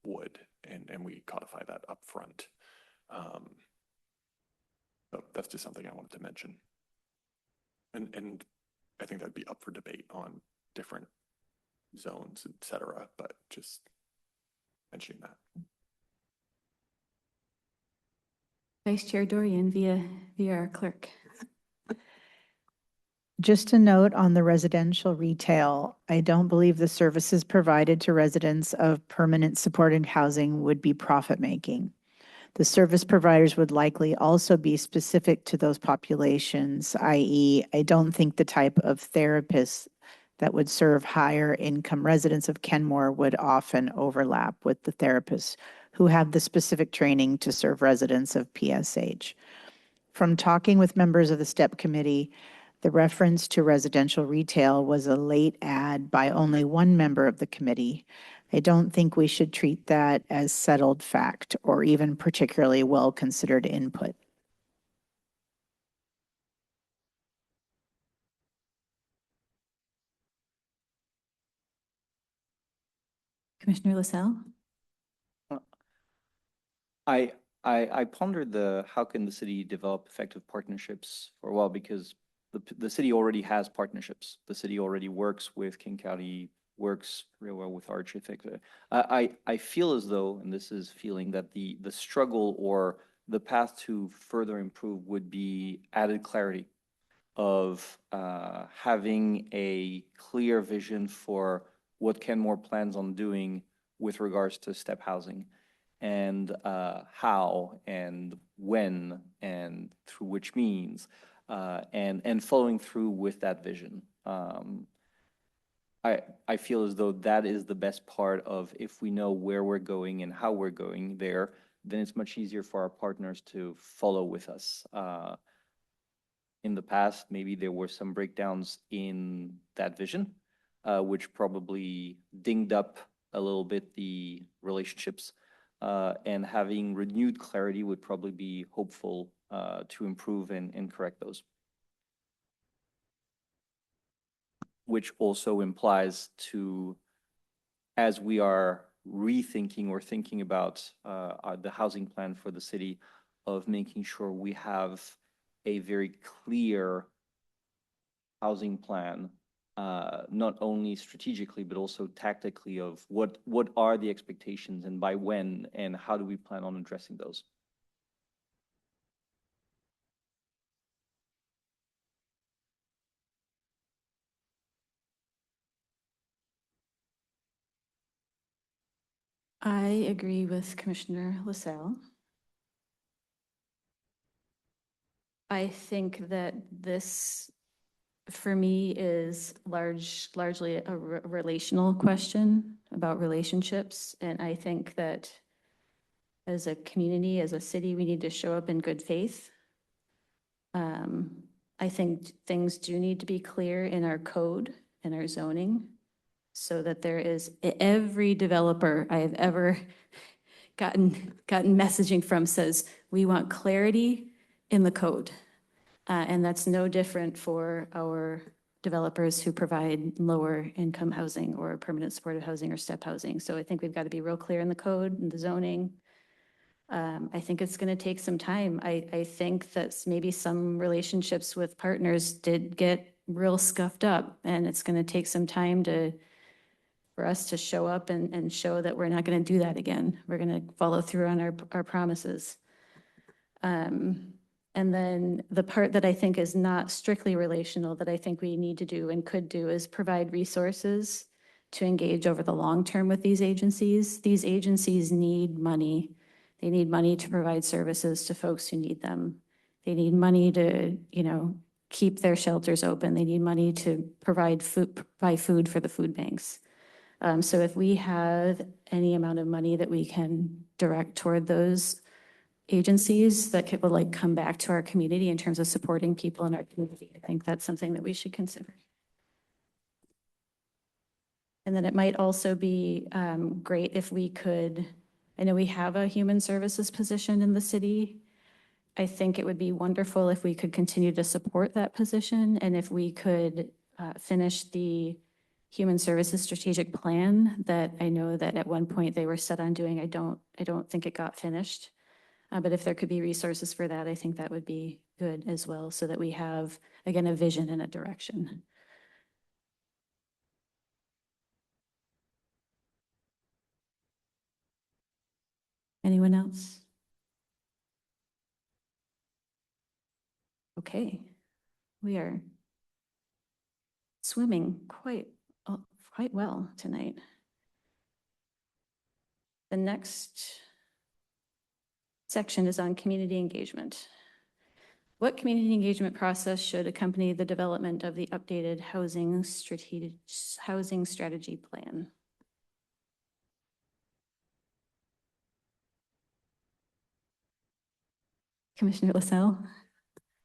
would. And we codify that up front. So that's just something I wanted to mention. And I think that'd be up for debate on different zones, et cetera, but just mentioning that. Vice Chair Dorian via our clerk. Just a note on the residential retail, I don't believe the services provided to residents of permanent supported housing would be profit-making. The service providers would likely also be specific to those populations, i.e., I don't think the type of therapists that would serve higher income residents of Kenmore would often overlap with the therapists who have the specific training to serve residents of PSH. From talking with members of the STEP committee, the reference to residential retail was a late add by only one member of the committee. I don't think we should treat that as settled fact or even particularly well-considered input. Commissioner LaSalle? I pondered how can the city develop effective partnerships for a while, because the city already has partnerships. The city already works with King County, works real well with Arch. I feel as though, and this is feeling, that the struggle or the path to further improve would be added clarity of having a clear vision for what Kenmore plans on doing with regards to step housing, and how and when and through which means, and following through with that vision. I feel as though that is the best part of, if we know where we're going and how we're going there, then it's much easier for our partners to follow with us. In the past, maybe there were some breakdowns in that vision, which probably dinged up a little bit the relationships. And having renewed clarity would probably be hopeful to improve and correct those. Which also implies to, as we are rethinking or thinking about the housing plan for the city, of making sure we have a very clear housing plan, not only strategically, but also tactically, of what are the expectations and by when, and how do we plan on addressing those. I agree with Commissioner LaSalle. I think that this, for me, is largely a relational question about relationships. And I think that as a community, as a city, we need to show up in good faith. I think things do need to be clear in our code and our zoning, so that there is, every developer I have ever gotten messaging from says, we want clarity in the code. And that's no different for our developers who provide lower income housing or permanent supportive housing or step housing. So I think we've got to be real clear in the code and the zoning. I think it's going to take some time. I think that maybe some relationships with partners did get real scuffed up, and it's going to take some time for us to show up and show that we're not going to do that again. We're going to follow through on our promises. And then the part that I think is not strictly relational, that I think we need to do and could do, is provide resources to engage over the long term with these agencies. These agencies need money. They need money to provide services to folks who need them. They need money to, keep their shelters open. They need money to provide food for the food banks. So if we have any amount of money that we can direct toward those agencies that will come back to our community in terms of supporting people in our community, I think that's something that we should consider. And then it might also be great if we could, I know we have a human services position in the city. I think it would be wonderful if we could continue to support that position, and if we could finish the human services strategic plan that I know that at one point they were set on doing. I don't think it got finished. But if there could be resources for that, I think that would be good as well, so that we have, again, a vision and a direction. Anyone else? Okay, we are swimming quite well tonight. The next section is on community engagement. What community engagement process should accompany the development of the updated housing strategy plan? Commissioner LaSalle?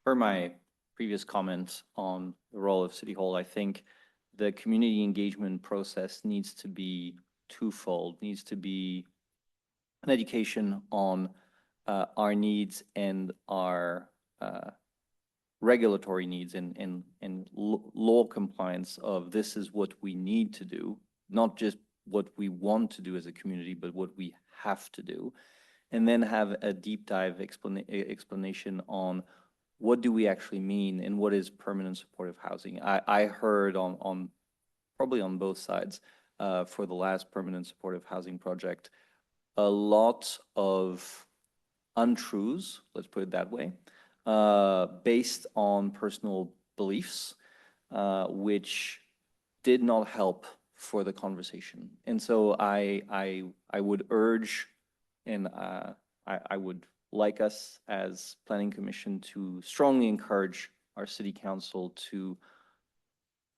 Per my previous comment on the role of City Hall, I think the community engagement process needs to be twofold. Needs to be an education on our needs and our regulatory needs and law compliance of this is what we need to do, not just what we want to do as a community, but what we have to do. And then have a deep dive explanation on what do we actually mean and what is permanent supportive housing. I heard on probably on both sides for the last permanent supportive housing project, a lot of untruths, let's put it that way, based on personal beliefs, which did not help for the conversation. And so I would urge, and I would like us as Planning Commission to strongly encourage our City Council to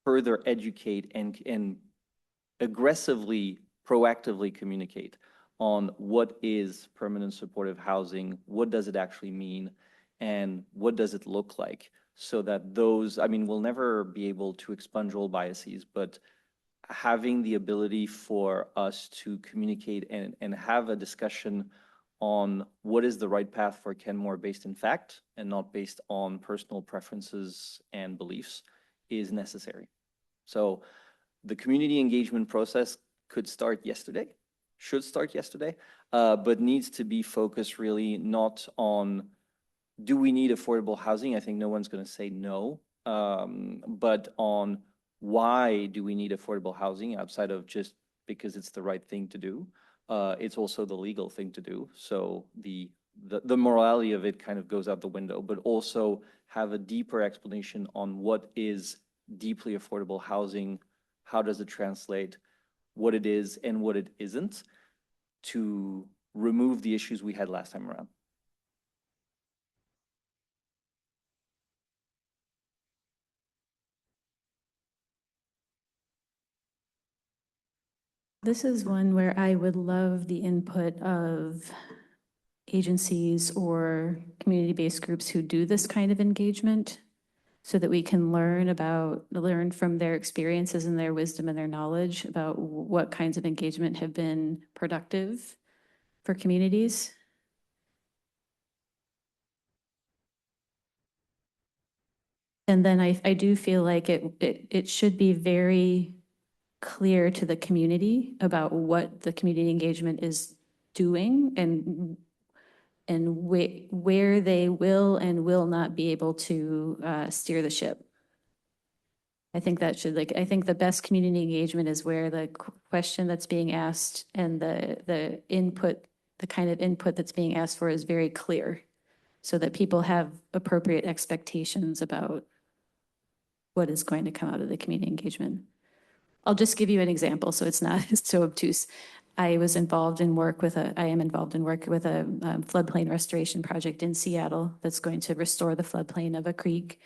further educate and aggressively, proactively communicate on what is permanent supportive housing, what does it actually mean, and what does it look like, so that those, I mean, we'll never be able to expunge all biases, but having the ability for us to communicate and have a discussion on what is the right path for Kenmore based in fact and not based on personal preferences and beliefs is necessary. So the community engagement process could start yesterday, should start yesterday, but needs to be focused really not on do we need affordable housing? I think no one's going to say no, but on why do we need affordable housing outside of just because it's the right thing to do. It's also the legal thing to do. So the morality of it kind of goes out the window, but also have a deeper explanation on what is deeply affordable housing, how does it translate, what it is and what it isn't, to remove the issues we had last time around. This is one where I would love the input of agencies or community-based groups who do this kind of engagement so that we can learn from their experiences and their wisdom and their knowledge about what kinds of engagement have been productive for communities. And then I do feel like it should be very clear to the community about what the community engagement is doing and where they will and will not be able to steer the ship. I think that should, I think the best community engagement is where the question that's being asked and the input, the kind of input that's being asked for is very clear so that people have appropriate expectations about what is going to come out of the community engagement. I'll just give you an example so it's not so obtuse. I am involved in work with a floodplain restoration project in Seattle that's going to restore the floodplain of a creek.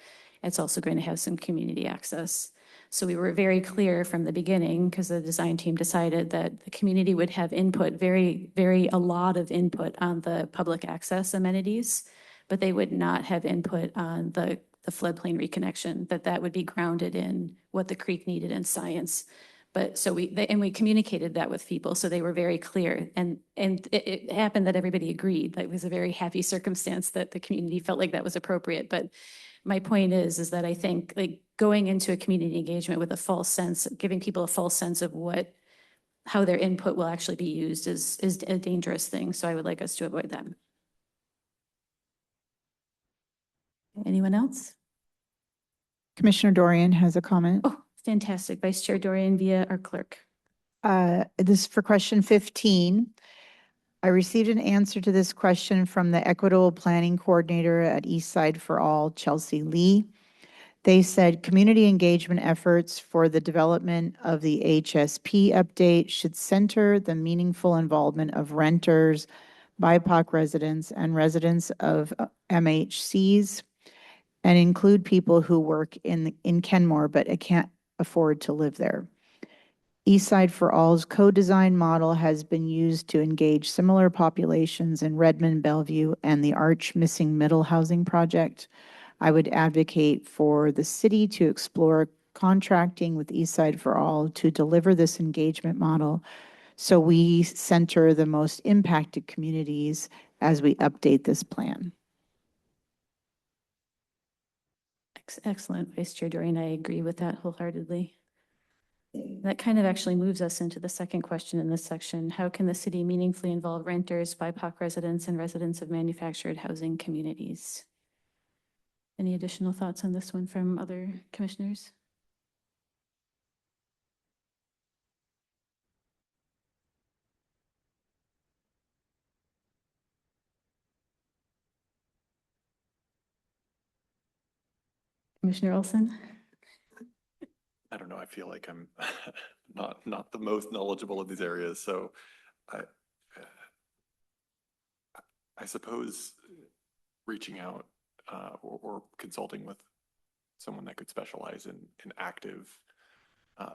It's also going to have some community access. So we were very clear from the beginning, because the design team decided that the community would have input, a lot of input on the public access amenities, but they would not have input on the floodplain reconnection, that would be grounded in what the creek needed in science. But so we communicated that with people, so they were very clear. And it happened that everybody agreed. That was a very happy circumstance that the community felt like that was appropriate. But my point is that I think going into a community engagement with a false sense, giving people a false sense of how their input will actually be used is a dangerous thing. So I would like us to avoid that. Anyone else? Commissioner Dorian has a comment. Oh, fantastic. Vice Chair Dorian via our clerk. This is for question 15. I received an answer to this question from the Equitable Planning Coordinator at Eastside for All, Chelsea Lee. They said community engagement efforts for the development of the HSP update should center the meaningful involvement of renters, BIPOC residents, and residents of MHCs, and include people who work in Kenmore but can't afford to live there. Eastside for All's co-design model has been used to engage similar populations in Redmond, Bellevue, and the Arch Missing Middle Housing Project. I would advocate for the city to explore contracting with Eastside for All to deliver this engagement model so we center the most impacted communities as we update this plan. Excellent, Vice Chair Dorian. I agree with that wholeheartedly. That kind of actually moves us into the second question in this section. How can the city meaningfully involve renters, BIPOC residents, and residents of manufactured housing communities? Any additional thoughts on this one from other commissioners? Commissioner Olson? I don't know, I feel like I'm not the most knowledgeable in these areas, so I, I suppose reaching out or consulting with someone that could specialize in active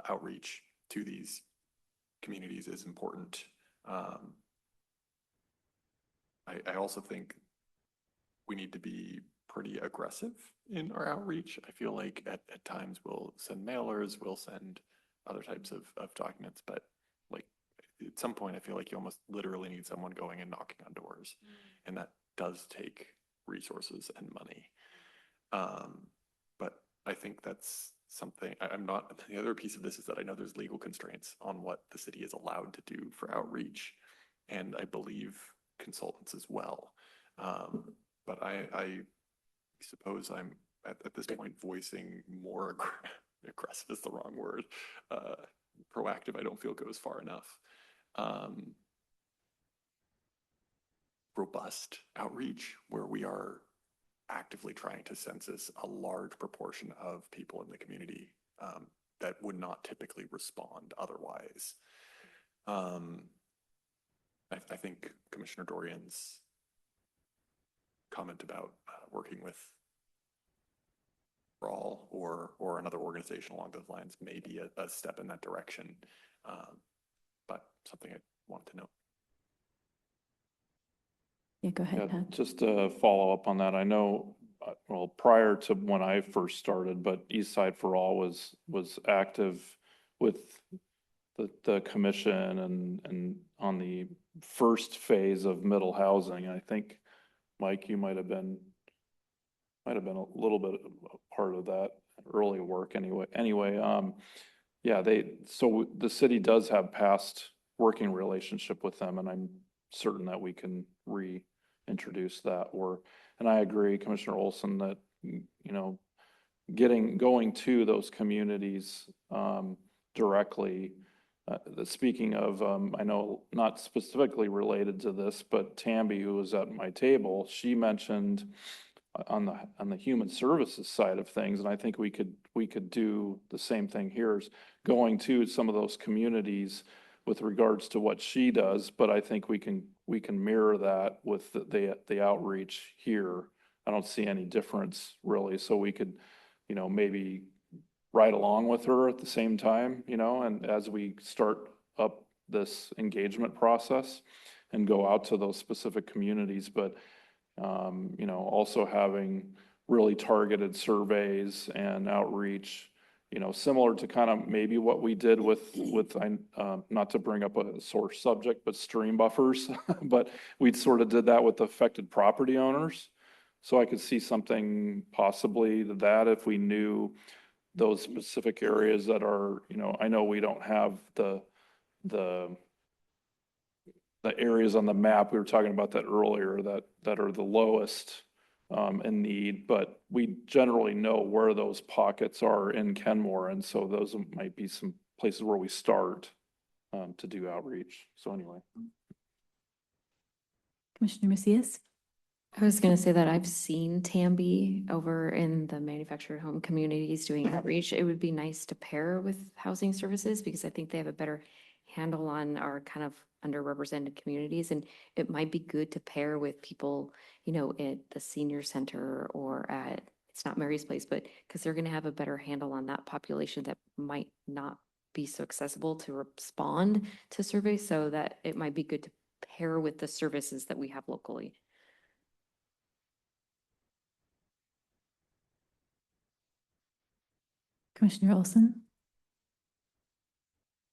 outreach to these communities is important. I also think we need to be pretty aggressive in our outreach. I feel like at times we'll send mailers, we'll send other types of documents, but like at some point I feel like you almost literally need someone going and knocking on doors. And that does take resources and money. But I think that's something I'm not, the other piece of this is that I know there's legal constraints on what the city is allowed to do for outreach. And I believe consultants as well. But I suppose I'm at this point voicing more aggressive is the wrong word. Proactive, I don't feel goes far enough. Robust outreach where we are actively trying to census a large proportion of people in the community that would not typically respond otherwise. I think Commissioner Dorian's comment about working with Rawl or another organization along those lines may be a step in that direction, but something I wanted to know. Yeah, go ahead, Yeah, Pat. just to follow up on that, I know, well, prior to when I first started, but East Side for All was active with the commission and on the first phase of middle housing. I think, Mike, you might have been a little bit a part of that early work anyway. Yeah, so the city does have past working relationship with them, and I'm certain that we can reintroduce that. And I agree, Commissioner Olson, that, going to those communities directly. Speaking of, I know not specifically related to this, but Tamby, who was at my table, she mentioned on the human services side of things, and I think we could do the same thing here, is going to some of those communities with regards to what she does, but I think we can mirror that with the outreach here. I don't see any difference really, so we could, maybe ride along with her at the same time, and as we start up this engagement process and go out to those specific communities, but also having really targeted surveys and outreach, similar to kind of maybe what we did with not to bring up a sore subject, but stream buffers, but we sort of did that with affected property owners. So I could see something possibly that if we knew those specific areas that are, I know we don't have the areas on the map, we were talking about that earlier, that are the lowest in need, but we generally know where those pockets are in Kenmore, and so those might be some places where we start to do outreach. So anyway. Commissioner Macias? I was going to say that I've seen Tambi over in the manufactured home communities doing outreach. It would be nice to pair with housing services because I think they have a better handle on our kind of underrepresented communities. And it might be good to pair with people, at the senior center or at, it's not Mary's Place, but because they're going to have a better handle on that population that might not be so accessible to respond to surveys. So that it might be good to pair with the services that we have locally. Commissioner Olson?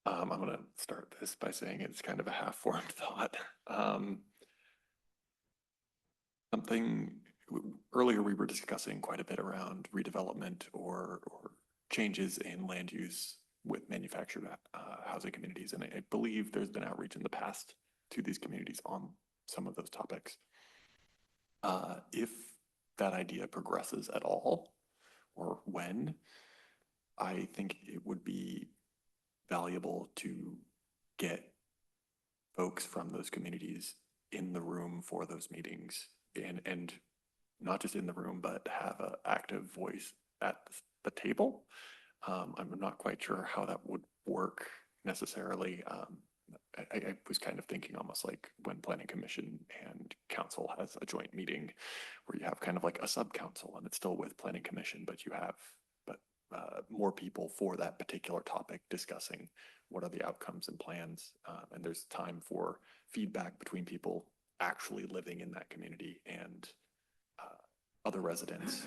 I'm going to start this by saying it's kind of a half-formed thought. Earlier we were discussing quite a bit around redevelopment or changes in land use with manufactured housing communities. And I believe there's been outreach in the past to these communities on some of those topics. If that idea progresses at all, or when, I think it would be valuable to get folks from those communities in the room for those meetings, and not just in the room, but have an active voice at the table. I'm not quite sure how that would work necessarily. I was kind of thinking almost like when Planning Commission and Council has a joint meeting where you have kind of like a sub-council and it's still with Planning Commission, but you have more people for that particular topic discussing what are the outcomes and plans. And there's time for feedback between people actually living in that community and other residents.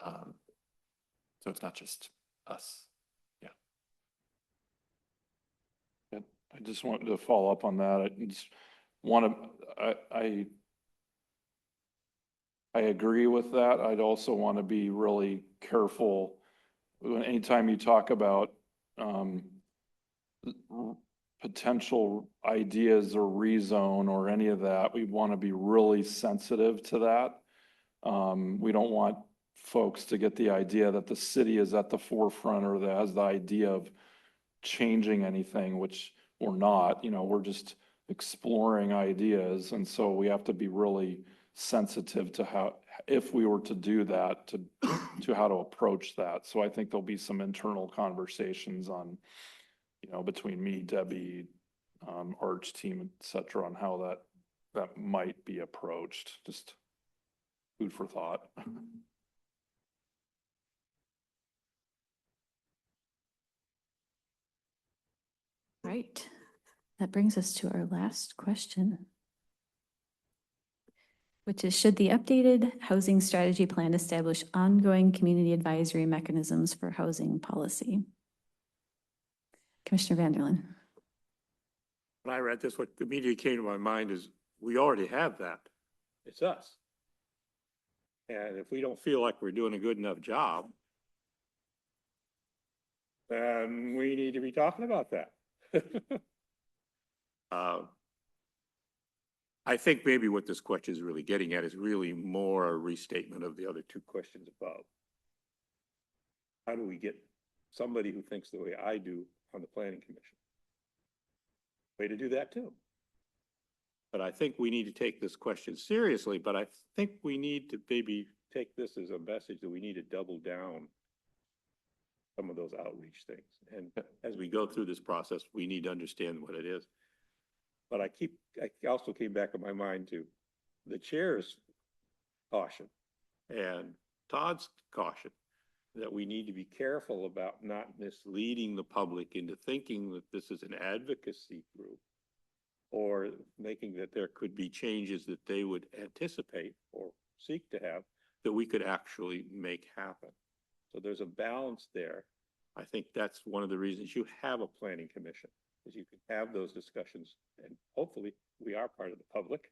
So it's not just us. Yeah. I just wanted to follow up on that. I just want to, I agree with that. I'd also want to be really careful anytime you talk about potential ideas or rezone or any of that. We want to be really sensitive to that. We don't want folks to get the idea that the city is at the forefront or that has the idea of changing anything, which we're not. We're just exploring ideas. And so we have to be really sensitive to how, if we were to do that, to how to approach that. So I think there'll be some internal conversations on, between me, Debbie, Arch team, et cetera, on how that might be approached. Just food for thought. Right. That brings us to our last question, which is, should the updated housing strategy plan establish ongoing community advisory mechanisms for housing policy? Commissioner Vanderlyn. When I read this, what immediately came to my mind is we already have that. It's us. And if we don't feel like we're doing a good enough job, then we need to be talking about that. I think maybe what this question is really getting at is really more a restatement of the other two questions above. How do we get somebody who thinks the way I do on the Planning Commission? Way to do that too. But I think we need to take this question seriously, but I think we need to maybe take this as a message that we need to double down some of those outreach things. And as we go through this process, we need to understand what it is. But I also came back in my mind to the chair's caution and Todd's caution that we need to be careful about not misleading the public into thinking that this is an advocacy group or thinking that there could be changes that they would anticipate or seek to have that we could actually make happen. So there's a balance there. I think that's one of the reasons you have a planning commission, is you can have those discussions, and hopefully we are part of the public.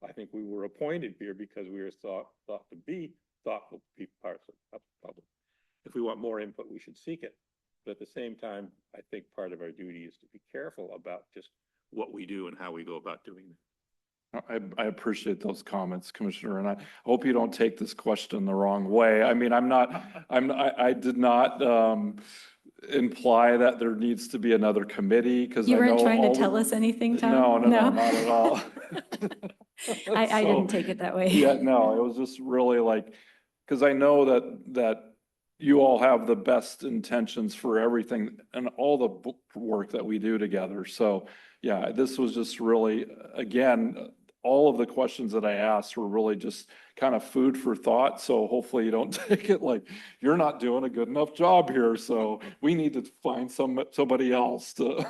I think we were appointed here because we were thought to be thoughtful parts of the public. If we want more input, we should seek it. But at the same time, I think part of our duty is to be careful about just what we do and how we go about doing it. I appreciate those comments, Commissioner, and I hope you don't take this question the wrong way. I mean, I did not imply that there needs to be another committee, because You weren't trying to tell us anything, Tom? No, not at all. I didn't take it that way. Yeah, no, it was just really like, because I know that you all have the best intentions for everything and all the work that we do together. So yeah, this was just really, again, all of the questions that I asked were really just kind of food for thought. So hopefully you don't take it like you're not doing a good enough job here. So we need to find somebody else to,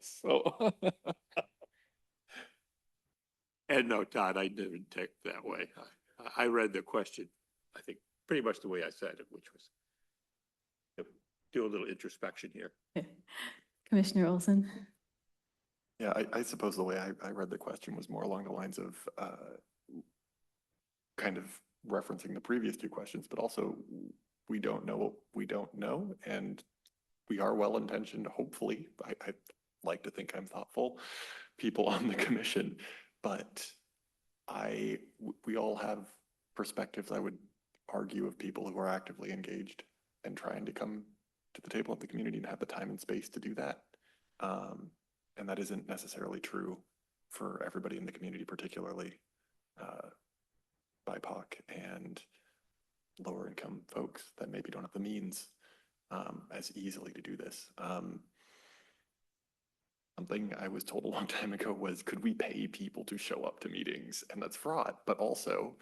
so. And no, Todd, I didn't take it that way. I read the question, I think, pretty much the way I said it, which was do a little introspection here. Commissioner Olson? Yeah, I suppose the way I read the question was more along the lines of kind of referencing the previous two questions, but also we don't know what we don't know, and we are well-intentioned, hopefully. I like to think I'm thoughtful people on the commission, but we all have perspectives, I would argue, of people who are actively engaged and trying to come to the table of the community and have the time and space to do that. And that isn't necessarily true for everybody in the community, particularly BIPOC and lower income folks that maybe don't have the means as easily to do this. Something I was told a long time ago was, could we pay people to show up to meetings? And that's fraud, but also,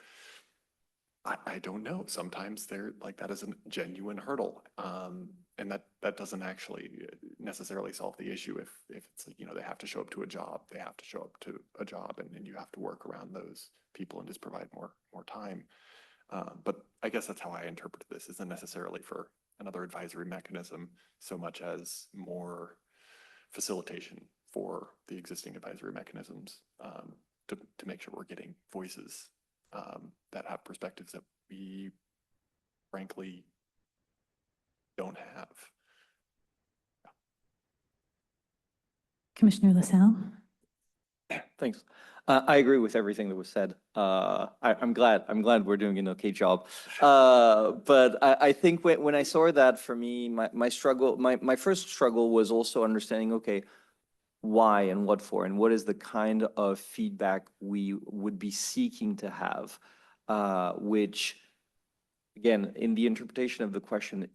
I don't know. Sometimes they're like, that is a genuine hurdle. And that doesn't actually necessarily solve the issue if it's, you know, they have to show up to a job, they have to show up to a job, and then you have to work around those people and just provide more time. But I guess that's how I interpret this, isn't necessarily for another advisory mechanism so much as more facilitation for the existing advisory mechanisms to make sure we're getting voices that have perspectives that we frankly don't have. Commissioner LaSalle? Thanks. I agree with everything that was said. I'm glad we're doing an okay job. But I think when I saw that, for me, my first struggle was also understanding, okay, why and what for, and what is the kind of feedback we would be seeking to have, which, again, in the interpretation of the question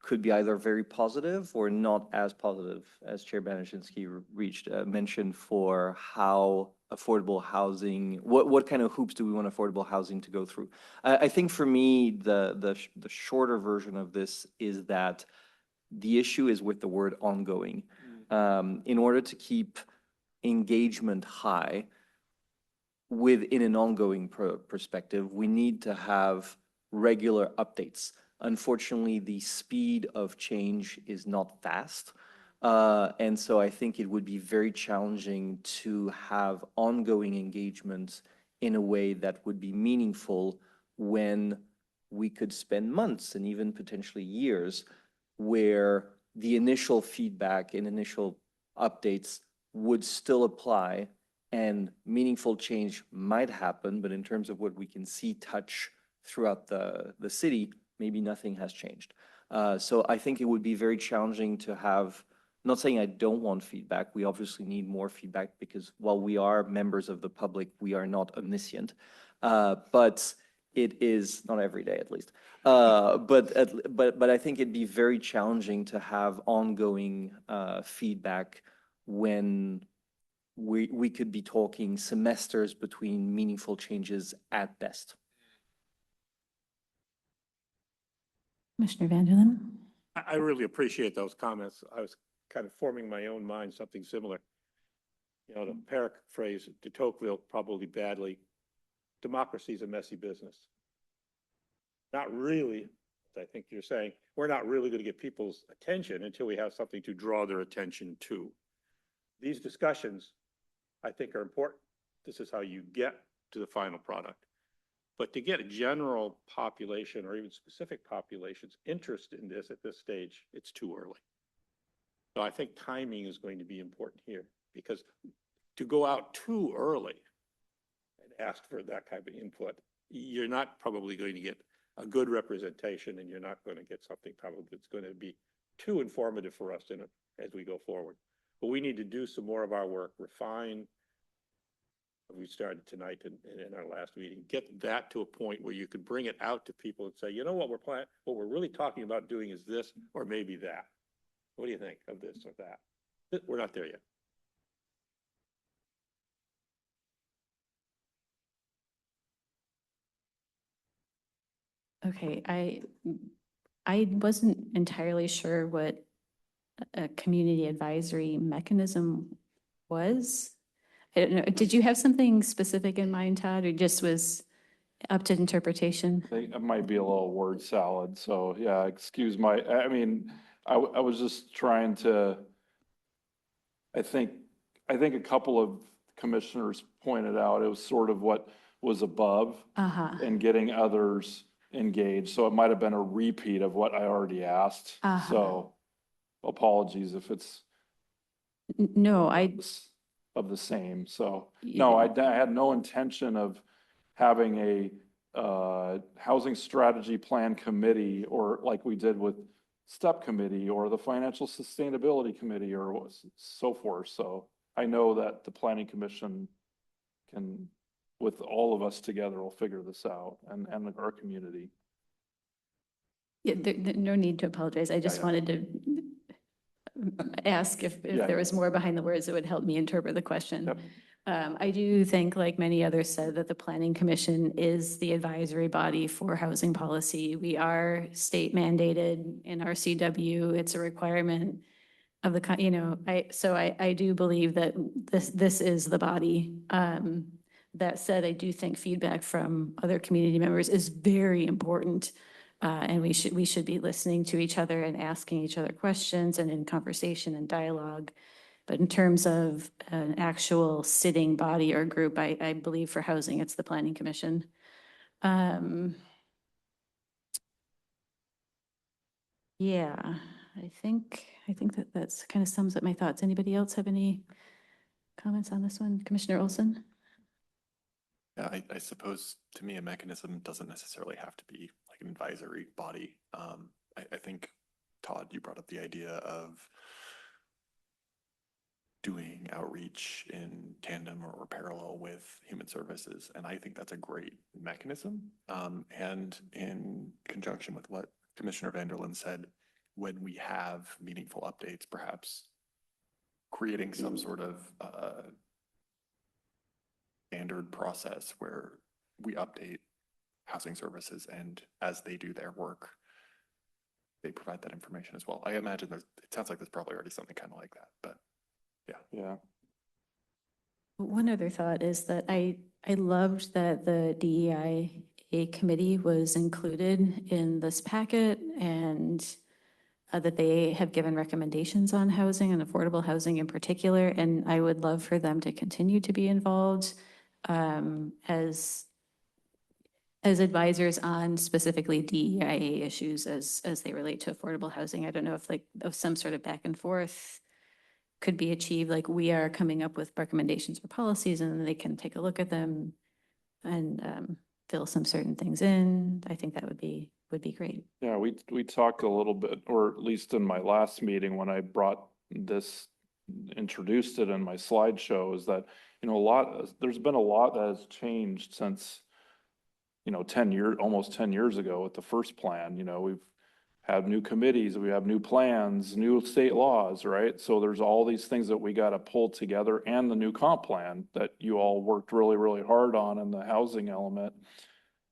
could be either very positive or not as positive, as Chair Banashinsky mentioned, for how affordable housing, what kind of hoops do we want affordable housing to go through? I think for me, the shorter version of this is that the issue is with the word ongoing. In order to keep engagement high within an ongoing perspective, we need to have regular updates. Unfortunately, the speed of change is not fast. And so I think it would be very challenging to have ongoing engagements in a way that would be meaningful when we could spend months and even potentially years where the initial feedback and initial updates would still apply and meaningful change might happen, but in terms of what we can see, touch throughout the city, maybe nothing has changed. So I think it would be very challenging to have, not saying I don't want feedback, we obviously need more feedback because while we are members of the public, we are not omniscient. But it is, not every day at least. But I think it'd be very challenging to have ongoing feedback when we could be talking semesters between meaningful changes at best. Commissioner Vanderlyn? I really appreciate those comments. I was kind of forming my own mind, something similar. You know, to paraphrase de Tocqueville probably badly, democracy is a messy business. Not really, as I think you're saying, we're not really going to get people's attention until we have something to draw their attention to. These discussions, I think, are important. This is how you get to the final product. But to get a general population or even specific populations interested in this at this stage, it's too early. So I think timing is going to be important here, because to go out too early and ask for that kind of input, you're not probably going to get a good representation, and you're not going to get something probably that's going to be too informative for us in it as we go forward. But we need to do some more of our work, refine. We started tonight in our last meeting, get that to a point where you can bring it out to people and say, you know what we're really talking about doing is this, or maybe that. What do you think of this or that? We're not there yet. Okay, I wasn't entirely sure what a community advisory mechanism was. I don't know, did you have something specific in mind, Todd, or just was up to interpretation? I think it might be a little word salad, so yeah, excuse I mean, I was just trying to I think, a couple of commissioners pointed out it was sort of what was above Uh-huh. and getting others engaged. So it might have been a repeat of what I already asked. Uh-huh. So apologies if it's No, I, of the same. So, no, I had no intention of having a housing strategy plan committee, or like we did with STEP committee or the financial sustainability committee or so forth. So I know that the planning commission can, with all of us together, will figure this out, and our community. yeah, no need to apologize. I just yeah. wanted to ask if Yeah, there was more behind the words that would help me interpret the question. Yep. I do think, like many others said, that the Planning Commission is the advisory body for housing policy. We are state mandated in our CW. It's a requirement of the, I do believe that this is the body. That said, I do think feedback from other community members is very important. And we should be listening to each other and asking each other questions and in conversation and dialogue. But in terms of an actual sitting body or group, I believe for housing, it's the Planning Commission. Yeah, I think that's kind of sums up my thoughts. Anybody else have any comments on this one? Commissioner Olson? Yeah, I suppose to me, a mechanism doesn't necessarily have to be like an advisory body. I think, Todd, you brought up the idea of doing outreach in tandem or parallel with human services. And I think that's a great mechanism. And in conjunction with what Commissioner Vanderlyn said, when we have meaningful updates, perhaps creating some sort of standard process where we update housing services, and as they do their work, they provide that information as well. I imagine it sounds like there's probably already something kind of like that, but Yeah. One other thought is that I loved that the DEIA committee was included in this packet, and that they have given recommendations on housing and affordable housing in particular. And I would love for them to continue to be involved as advisors on specifically DEIA issues as they relate to affordable housing. I don't know if of some sort of back and forth could be achieved, like we are coming up with recommendations for policies and then they can take a look at them and fill some certain things in. I think that would be great. Yeah, we talked a little bit, or at least in my last meeting when I brought this, introduced it in my slideshow, is that, there's been a lot that has changed since, 10 years, almost 10 years ago with the first plan. We've had new committees, we have new plans, new state laws, right? So there's all these things that we got to pull together, and the new comp plan that you all worked really, really hard on in the housing element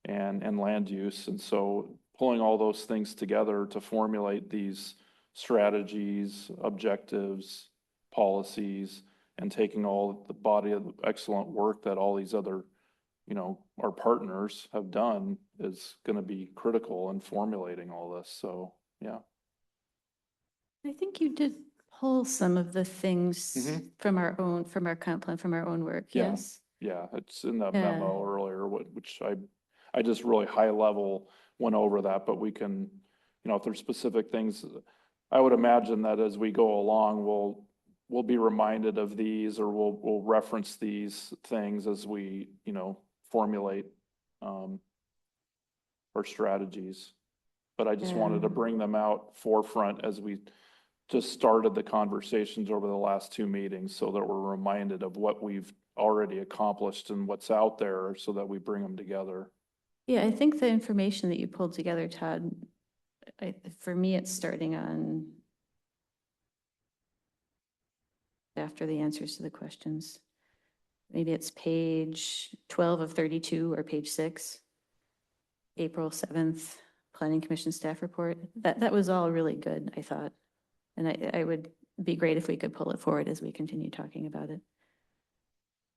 and land use. And so pulling all those things together to formulate these strategies, objectives, policies, and taking all the body of excellent work that all these other, our partners have done is going to be critical in formulating all this. So, yeah. I think you did pull some of the things from our comp plan, from our own work, Yeah. yes? Yeah, it's in that Yeah. memo earlier, which I just really high level went over that, but we can, if there's specific things, I would imagine that as we go along, we'll be reminded of these, or we'll reference these things as we, formulate our strategies. But I just wanted to bring them out forefront as we just started the conversations over the last two meetings, so that we're reminded of what we've already accomplished and what's out there, so that we bring them together. Yeah, I think the information that you pulled together, Todd, for me, it's starting on after the answers to the questions. Maybe it's page 12 of 32 or page 6, April 7th, Planning Commission staff report. That was all really good, I thought. And I would be great if we could pull it forward as we continue talking about it.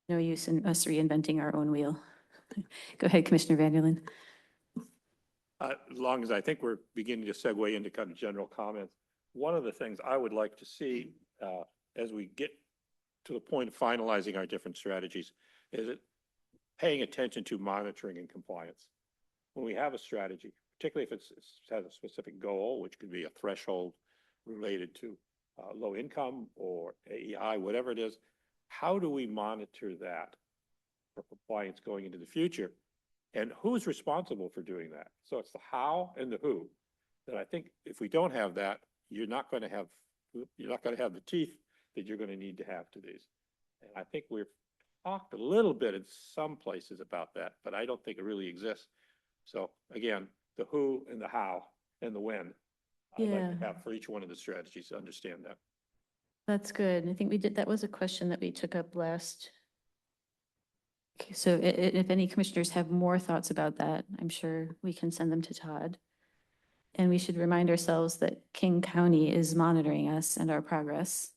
No use in us reinventing our own wheel. Go ahead, Commissioner Vanderlyn. As long as I think we're beginning to segue into kind of general comments, one of the things I would like to see as we get to the point of finalizing our different strategies, is it paying attention to monitoring and compliance. When we have a strategy, particularly if it has a specific goal, which could be a threshold related to low income or AEI, whatever it is, how do we monitor that for compliance going into the future? And who's responsible for doing that? So it's the how and the who. And I think if we don't have that, you're not going to have the teeth that you're going to need to have to these. And I think we've talked a little bit in some places about that, but I don't think it really exists. So again, the who and the how and the when. I'd like to Yeah. have for each one of the strategies to understand that. That's good. I think we did, that was a question that we took up last. Okay, so if any commissioners have more thoughts about that, I'm sure we can send them to Todd. And we should remind ourselves that King County is monitoring us and our progress.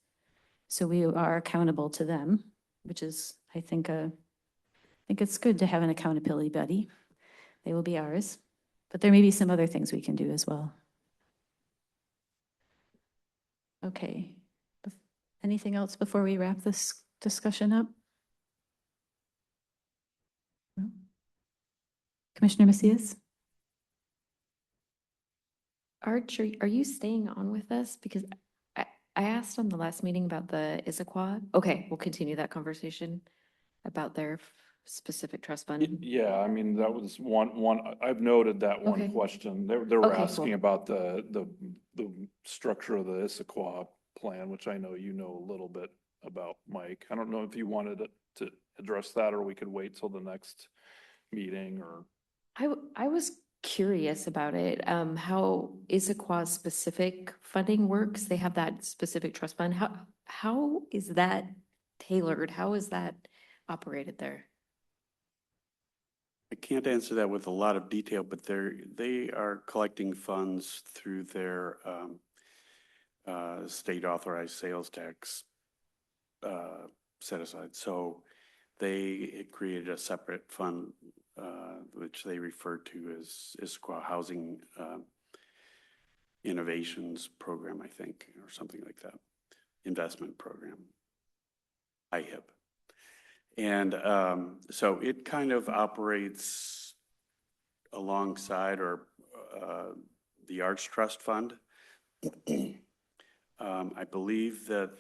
So we are accountable to them, which is, I think it's good to have an accountability buddy. They will be ours, but there may be some other things we can do as well. Okay. Anything else before we wrap this discussion up? No? Commissioner Macias? Arch, are you staying on with us? Because I asked on the last meeting about the Issaquah. Okay, we'll continue that conversation about their specific trust fund. Yeah, I mean, that was I've noted that one Okay. question. They were Okay, asking cool. about the structure of the Issaquah plan, which I know you know a little bit about, Mike. I don't know if you wanted to address that, or we could wait till the next meeting, or. I was curious about it, how Issaquah's specific funding works. They have that specific trust fund. How is that tailored? How is that operated there? I can't answer that with a lot of detail, but they are collecting funds through their state authorized sales tax set aside. So they created a separate fund, which they refer to as Issaquah Housing Innovations Program, I think, or something like that, investment program, IHIP. And so it kind of operates alongside or the Arts Trust Fund. I believe that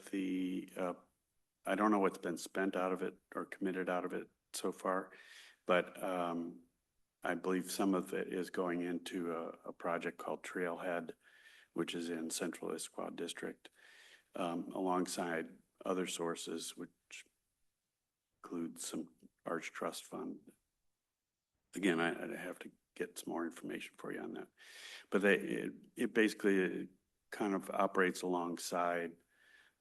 I don't know what's been spent out of it or committed out of it so far, but I believe some of it is going into a project called Trailhead, which is in Central Issaquah District, alongside other sources, which include some Arts Trust Fund. Again, I'd have to get some more information for you on that. But it basically kind of operates alongside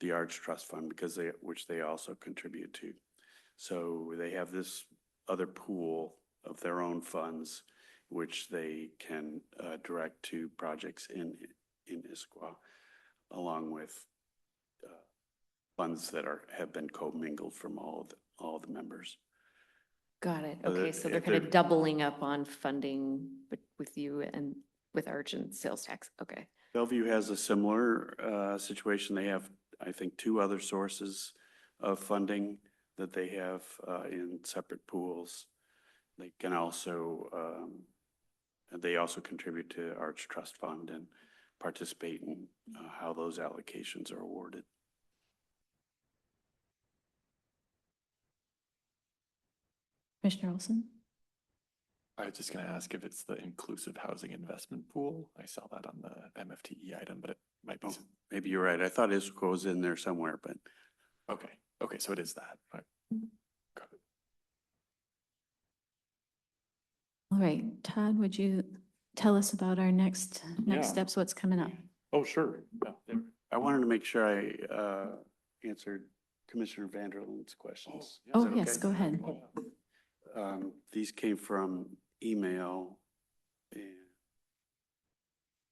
the Arts Trust Fund which they also contribute to. So they have this other pool of their own funds, which they can direct to projects in Issaquah, along with funds that have been commingled from all the members. Got it. So Okay, so they're kind of doubling up on funding with you and with Arch and sales tax. Okay. Bellevue has a similar situation. They have, I think, 2 other sources of funding that they have in separate pools. They can also, they also contribute to Arts Trust Fund and participate in how those allocations are awarded. Commissioner Olson? I was just going to ask if it's the inclusive housing investment pool. I saw that on the MFTE item, but it might be. Maybe you're right. I thought Issaquah was in there somewhere, but. Okay. Okay. So it is that. Right. Got it. All right, Todd, would you tell us about our next Yeah. steps, what's coming up? Oh, sure. Yeah. I wanted to make sure I answered Commissioner Vanderland's questions. Is Oh, that yes, okay? go ahead. These came from email. And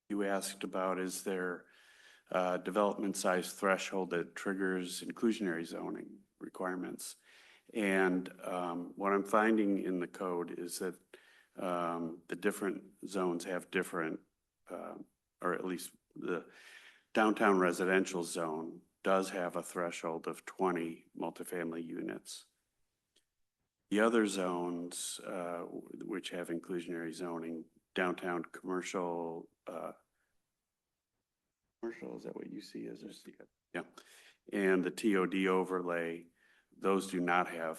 you asked about, is there a development size threshold that triggers inclusionary zoning requirements? And what I'm finding in the code is that the different zones have different, or at least the downtown residential zone does have a threshold of 20 multifamily units. The other zones, which have inclusionary zoning, downtown commercial, is that what you see as? Yeah. And the TOD overlay, those do not have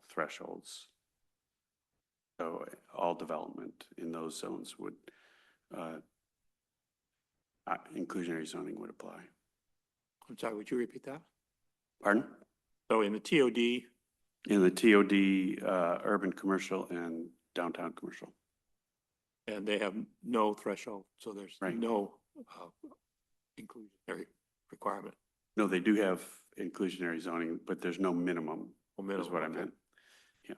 thresholds. So all development in those zones would, inclusionary zoning would apply. I'm sorry, would you repeat that? Pardon? So in the TOD, In the TOD, urban commercial and downtown commercial. and they have no threshold, so there's Right. no inclusionary requirement. No, they do have inclusionary zoning, but there's no minimum, Or is minimum, what I okay. meant. Yeah.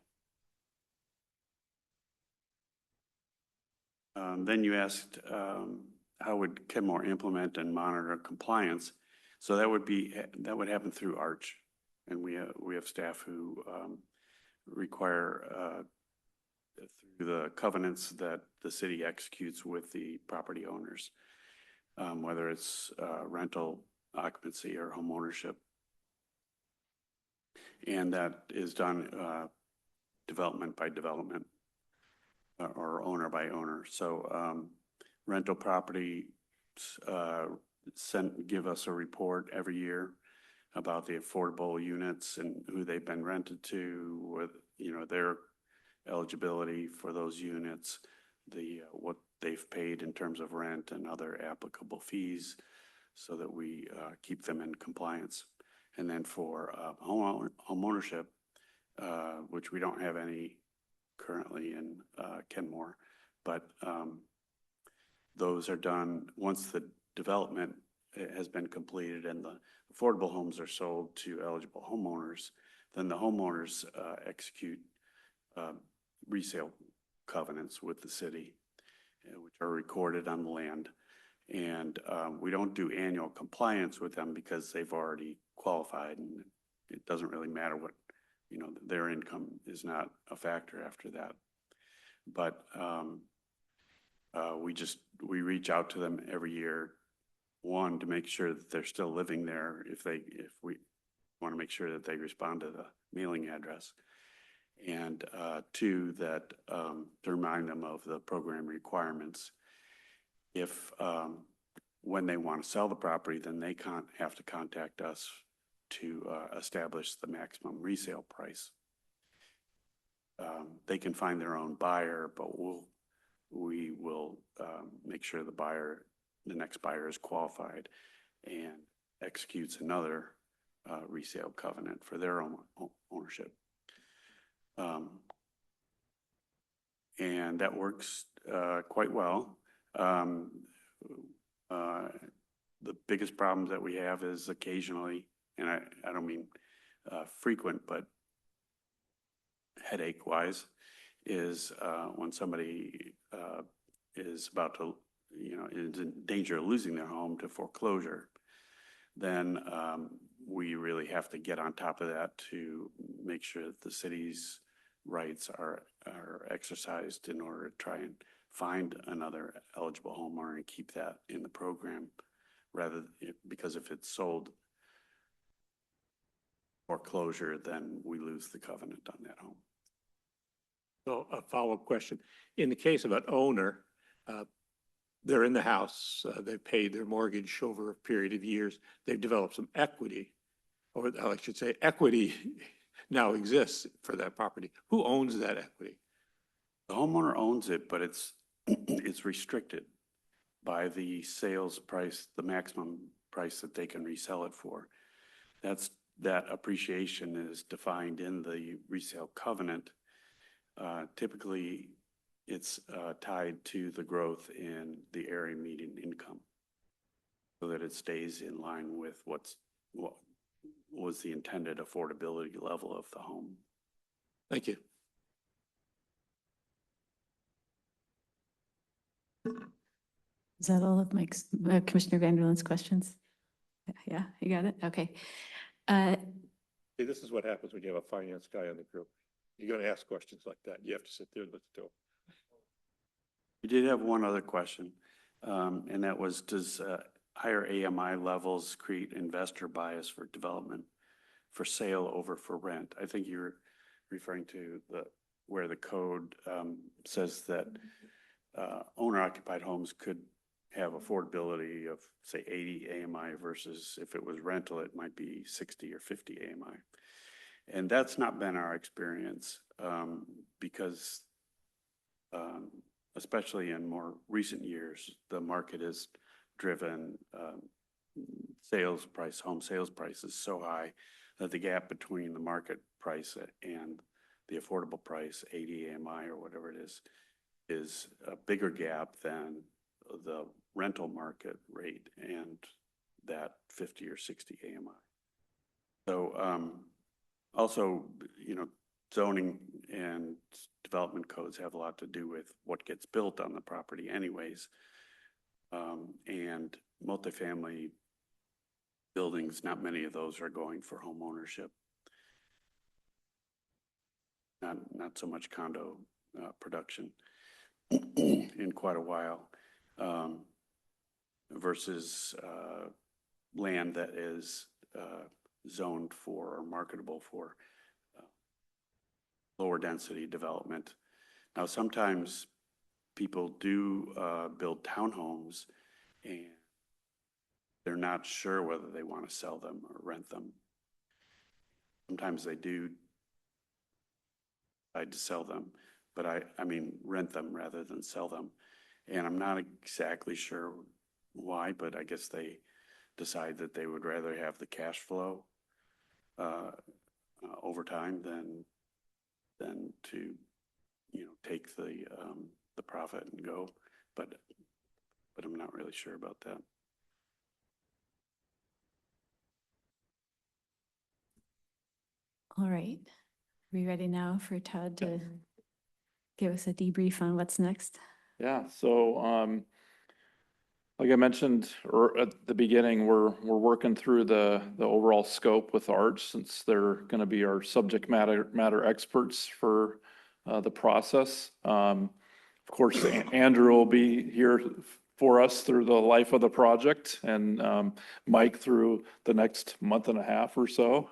Then you asked, how would Kenmore implement and monitor compliance? So that would happen through Arch. And we have staff who require, through the covenants that the city executes with the property owners, whether it's rental, occupancy, or home ownership. And that is done development by development or owner by owner. So rental property give us a report every year about the affordable units and who they've been rented to, with, you know, their eligibility for those units, what they've paid in terms of rent and other applicable fees, so that we keep them in compliance. And then for home ownership, which we don't have any currently in Kenmore, but those are done once the development has been completed and the affordable homes are sold to eligible homeowners. Then the homeowners execute resale covenants with the city, which are recorded on the land. And we don't do annual compliance with them because they've already qualified, and it doesn't really matter what, you know, their income is not a factor after that. But we reach out to them every year, one, to make sure that they're still living there, if we want to make sure that they respond to the mailing address, and two, that to remind them of the program requirements. If when they want to sell the property, then they have to contact us to establish the maximum resale price. They can find their own buyer, but we will make sure the next buyer is qualified and executes another resale covenant for their own ownership. And that works quite well. The biggest problems that we have is occasionally, and I don't mean frequent, but headache-wise, is when somebody is about to, you know, is in danger of losing their home to foreclosure, then we really have to get on top of that to make sure that the city's rights are exercised in order to try and find another eligible homeowner and keep that in the program, because if it's sold foreclosure, then we lose the covenant on that home. So a follow-up question. In the case of an owner, they're in the house, they've paid their mortgage over a period of years, they've developed some equity, or I should say equity now exists for that property. Who owns that equity? The homeowner owns it, but it's restricted by the sales price, the maximum price that they can resell it for. That appreciation is defined in the resale covenant. Typically, it's tied to the growth in the area median income, so that it stays in line with what was the intended affordability level of the home. Thank you. Is that all of Mike's, Commissioner Vanderland's questions? Yeah, you got it? Okay. See, this is what happens when you have a finance guy on the group. You're going to ask questions like that. You have to sit there and listen to them. We did have one other question, and that was, higher AMI levels create investor bias for development, for sale over for rent. I think you're referring to where the code says that owner-occupied homes could have affordability of, say, 80 AMI versus if it was rental, it might be 60 or 50 AMI. And that's not been our experience because especially in more recent years, the market has driven home sales prices so high that the gap between the market price and the affordable price, 80 AMI or whatever it is a bigger gap than the rental market rate and that 50 or 60 AMI. So also, zoning and development codes have a lot to do with what gets built on the property anyways. And multifamily buildings, not many of those are going for home ownership. Not so much condo production in quite a while, versus land that is zoned for or marketable for lower density development. Now, sometimes people do build townhomes and they're not sure whether they want to sell them or rent them. Sometimes they do decide to sell them, but I mean rent them rather than sell them. And I'm not exactly sure why, but I guess they decide that they would rather have the cash flow over time than to take the profit and go. But I'm not really sure about that. All right. Are we ready now for Todd to give us a debrief on what's next? Yeah, so like I mentioned at the beginning, we're working through the overall scope with Arch since they're going to be our subject matter experts for the process. Of course, Andrew will be here for us through the life of the project, and Mike through the next month and a half or so.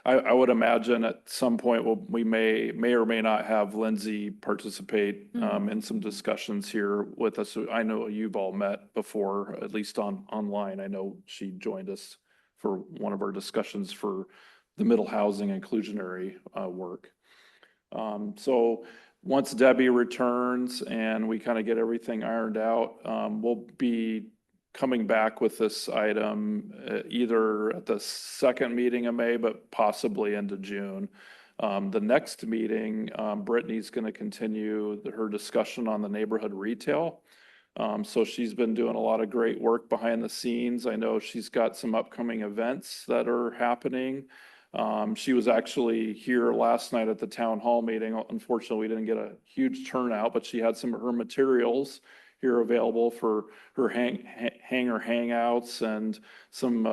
I would imagine at some point we may or may not have Lindsay participate in some discussions here with us. I know you've all met before, at least online. I know she joined us for one of our discussions for the middle housing inclusionary work. So once Debbie returns and we kind of get everything ironed out, we'll be coming back with this item either at the second meeting of May, but possibly into June. The next meeting, Brittany's going to continue her discussion on the neighborhood retail. So she's been doing a lot of great work behind the scenes. I know she's got some upcoming events that are happening. She was actually here last night at the town hall meeting. Unfortunately, we didn't get a huge turnout, but she had some of her materials here available for her hangar hangouts and some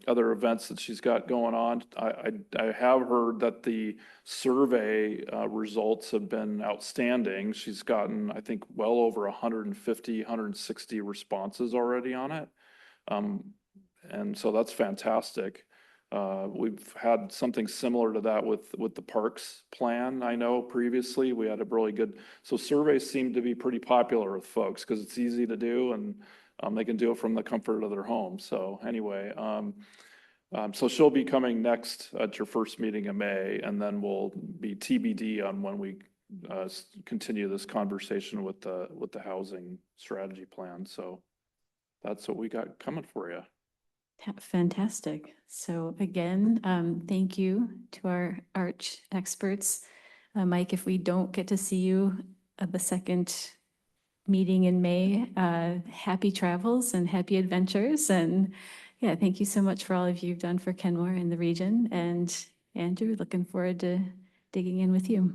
other events that she's got going on. I have heard that the survey results have been outstanding. She's gotten, I think, well over 150, 160 responses already on it. And so that's fantastic. We've had something similar to that with the parks plan. I know previously we had a really good, so surveys seem to be pretty popular with folks because it's easy to do and they can do it from the comfort of their home. So anyway, so she'll be coming next at your first meeting in May, and then we'll be TBD on when we continue this conversation with the housing strategy plan. So that's what we got coming for you. Fantastic. So again, thank you to our Arch experts. Mike, if we don't get to see you at the second meeting in May, happy travels and happy adventures. And yeah, thank you so much for all of you've done for Kenmore and the region. And Andrew, looking forward to digging in with you.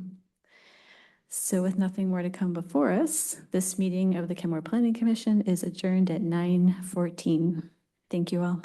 So with nothing more to come before us, this meeting of the Kenmore Planning Commission is adjourned at 9:14. Thank you all.